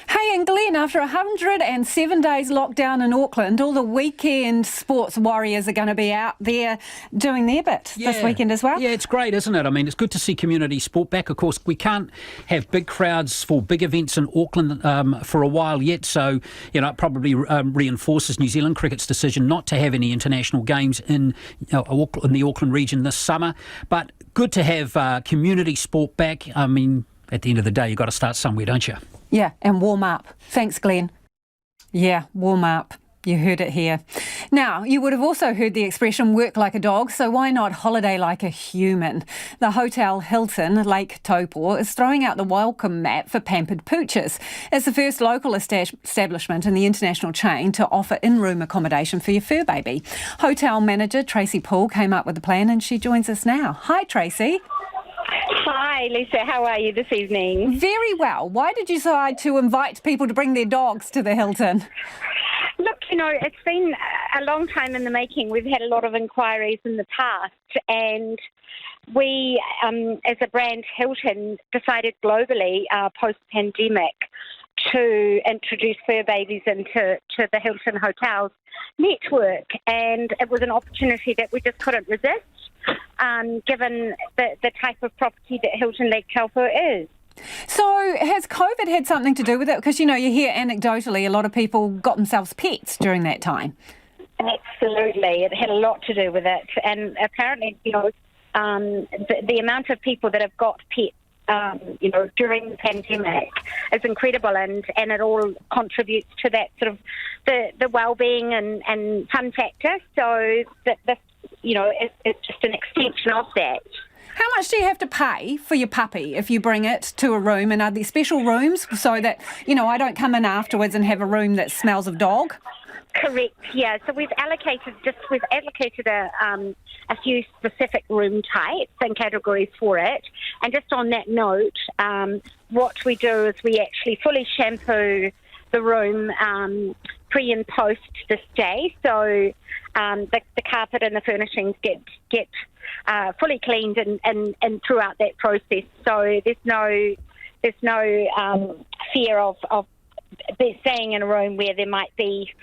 Hey, and Glenn, after 107 days lockdown in Auckland, all the weekend sports warriors are going to be out there doing their bit this weekend as well. Yeah, it's great, isn't it? I mean, it's good to see community sport back. Of course, we can't have big crowds for big events in Auckland for a while yet, so it probably reinforces New Zealand cricket's decision not to have any international games in the Auckland region this summer. But good to have community sport back. I mean, at the end of the day, you've got to start somewhere, don't you? Yeah, and warm up. Thanks, Glenn. Yeah, warm up. You heard it here. Now, you would have also heard the expression work like a dog, so why not holiday like a human? The Hotel Hilton, Lake Taupo, is throwing out the welcome mat for pampered pooches. It's the first local establishment in the international chain to offer in-room accommodation for your fur baby. Hotel manager Tracy Poole came up with the plan and she joins us now. Hi, Tracy. Hi, Lisa. How are you this evening? Very well. Why did you decide to invite people to bring their dogs to the Hilton? Look, it's been a long time in the making. We've had a lot of inquiries in the past, and we, as a brand Hilton, decided globally post-pandemic to introduce fur babies into the Hilton Hotels network, and it was an opportunity that we just couldn't resist, given the type of property that Hilton Lake Taupo is. So has COVID had something to do with it? Because, you hear anecdotally a lot of people got themselves pets during that time. Absolutely. It had a lot to do with it. And apparently, the amount of people that have got pets, during the pandemic is incredible, and it all contributes to that sort of the well-being and fun factor. So that it's just an extension of that. How much do you have to pay for your puppy if you bring it to a room? And are there special rooms so that, I don't come in afterwards and have a room that smells of dog? Correct, yeah. So we've allocated a few specific room types and categories for it. And just on that note, what we do is we actually fully shampoo the room pre and post the stay. So the carpet and the furnishings get fully cleaned and throughout that process. So there's no fear of staying in a room where there might be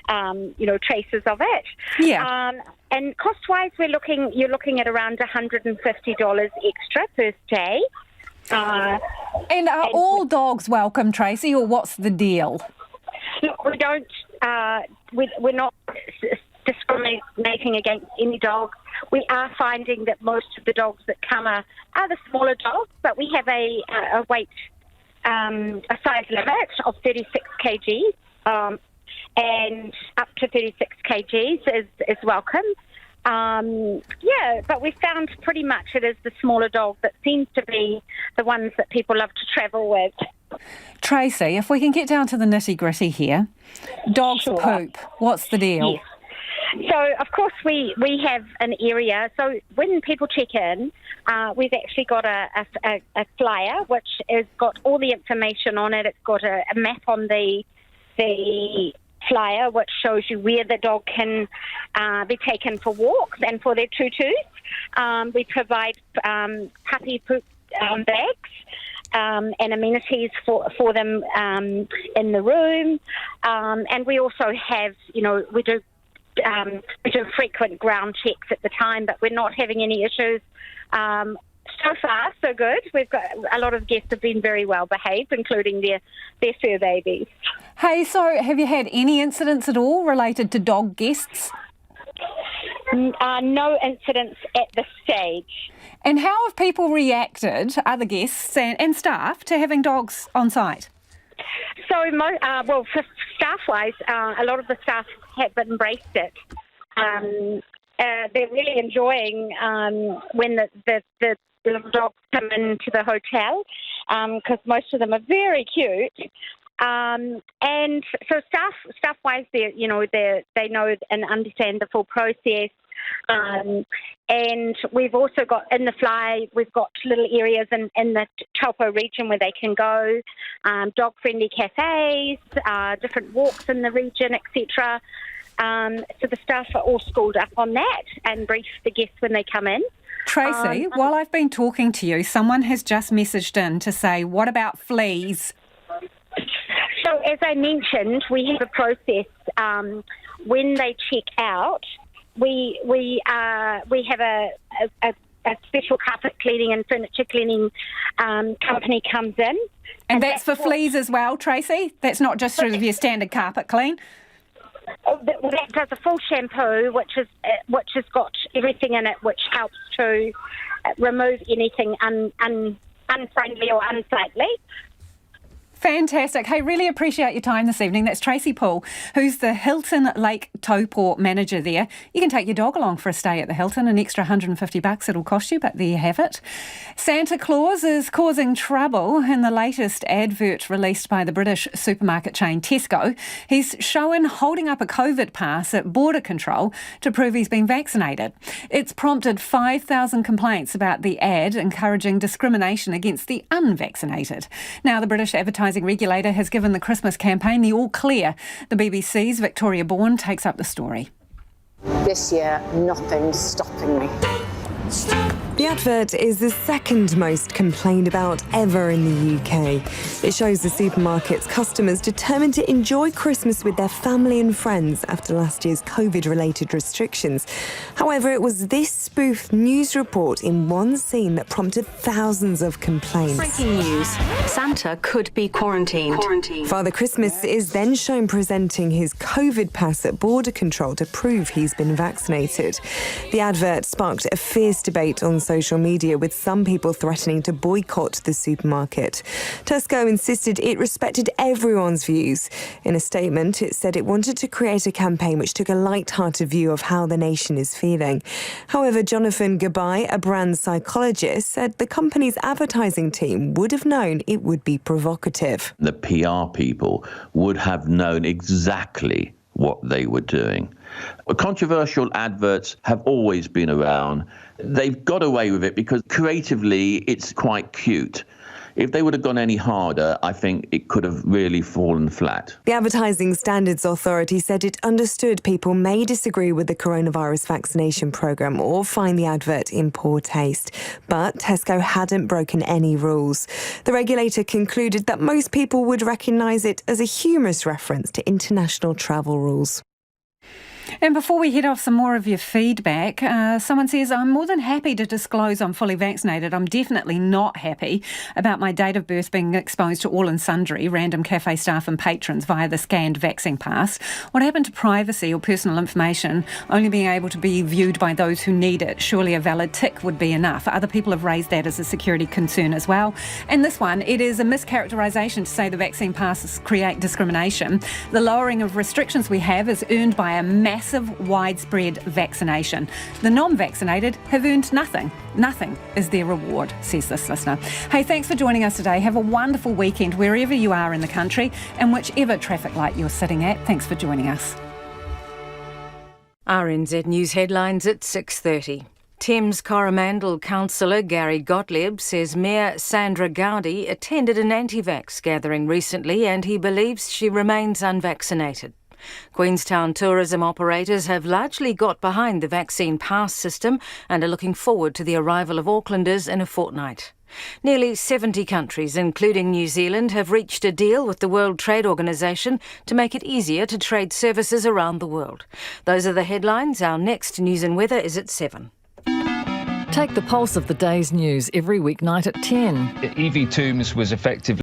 traces of it. Yeah. And cost-wise, you're looking at around $150 extra per stay. And are all dogs welcome, Tracy, or what's the deal? Look, we don't. We're not discriminating against any dog. We are finding that most of the dogs that come are the smaller dogs, but we have a weight, a size limit of 36 kgs, and up to 36 kgs is welcome. But we found pretty much it is the smaller dog that seems to be the ones that people love to travel with. Tracy, if we can get down to the nitty-gritty here, dogs poop, what's the deal? Yes. So, of course, we have an area. So when people check in, we've actually got a flyer which has got all the information on it. It's got a map on the flyer which shows you where the dog can be taken for walks and for their tutus. We provide puppy poop bags and amenities for them in the room. And we also have, we do frequent ground checks at the time, but we're not having any issues. So far, so good. We've got a lot of guests have been very well behaved, including their fur babies. Hey, so have you had any incidents at all related to dog guests? No incidents at this stage. And how have people reacted, other guests and staff, to having dogs on site? So, for staff-wise, a lot of the staff have embraced it. They're really enjoying when the little dogs come into the hotel, because most of them are very cute. And so staff-wise, they know and understand the full process. And we've also got in the fly, we've got little areas in the Taupo region where they can go, dog-friendly cafes, different walks in the region, etc. So the staff are all schooled up on that and brief the guests when they come in. Tracy, while I've been talking to you, someone has just messaged in to say, what about fleas? So as I mentioned, we have a process when they check out. We have a special carpet cleaning and furniture cleaning company comes in. And that's for fleas as well, Tracy? That's not just sort of your standard carpet clean? That does a full shampoo, which has got everything in it, which helps to remove anything unfriendly or unsightly. Fantastic. Hey, really appreciate your time this evening. That's Tracy Poole, who's the Hilton Lake Taupō manager there. You can take your dog along for a stay at the Hilton, an extra $150 it'll cost you, but there you have it. Santa Claus is causing trouble in the latest advert released by the British supermarket chain Tesco. He's shown holding up a COVID pass at border control to prove he's been vaccinated. It's prompted 5,000 complaints about the ad encouraging discrimination against the unvaccinated. Now, the British advertising regulator has given the Christmas campaign the all clear. The BBC's Victoria Bourne takes up the story. This year, nothing's stopping me. The advert is the second most complained about ever in the UK. It shows the supermarket's customers determined to enjoy Christmas with their family and friends after last year's COVID-related restrictions. However, it was this spoofed news report in one scene that prompted thousands of complaints. Breaking news. Santa could be quarantined. Father Christmas is then shown presenting his COVID pass at border control to prove he's been vaccinated. The advert sparked a fierce debate on social media, with some people threatening to boycott the supermarket. Tesco insisted it respected everyone's views. In a statement, it said it wanted to create a campaign which took a light-hearted view of how the nation is feeling. However, Jonathan Gabai, a brand psychologist, said the company's advertising team would have known it would be provocative. The PR people would have known exactly what they were doing. Controversial adverts have always been around. They've got away with it because creatively it's quite cute. If they would have gone any harder, I think it could have really fallen flat. The Advertising Standards Authority said it understood people may disagree with the coronavirus vaccination programme or find the advert in poor taste. But Tesco hadn't broken any rules. The regulator concluded that most people would recognise it as a humorous reference to international travel rules. And before we head off some more of your feedback, someone says, I'm more than happy to disclose I'm fully vaccinated. I'm definitely not happy about my date of birth being exposed to all and sundry random cafe staff and patrons via the scanned vaccine pass. What happened to privacy or personal information only being able to be viewed by those who need it? Surely a valid tick would be enough. Other people have raised that as a security concern as well. And this one, it is a mischaracterisation to say the vaccine passes create discrimination. The lowering of restrictions we have is earned by a massive widespread vaccination. The non-vaccinated have earned nothing. Nothing is their reward, says this listener. Hey, thanks for joining us today. Have a wonderful weekend wherever you are in the country and whichever traffic light you're sitting at. Thanks for joining us. RNZ News headlines at 6:30. Thames Coromandel councillor Gary Gottlieb says Mayor Sandra Gowdy attended an anti-vax gathering recently and he believes she remains unvaccinated. Queenstown tourism operators have largely got behind the vaccine pass system and are looking forward to the arrival of Aucklanders in a fortnight. Nearly 70 countries, including New Zealand, have reached a deal with the World Trade Organization to make it easier to trade services around the world. Those are the headlines. Our next news and weather is at 7. Take the pulse of the day's news every weeknight at 10. Evie Toombs was effectively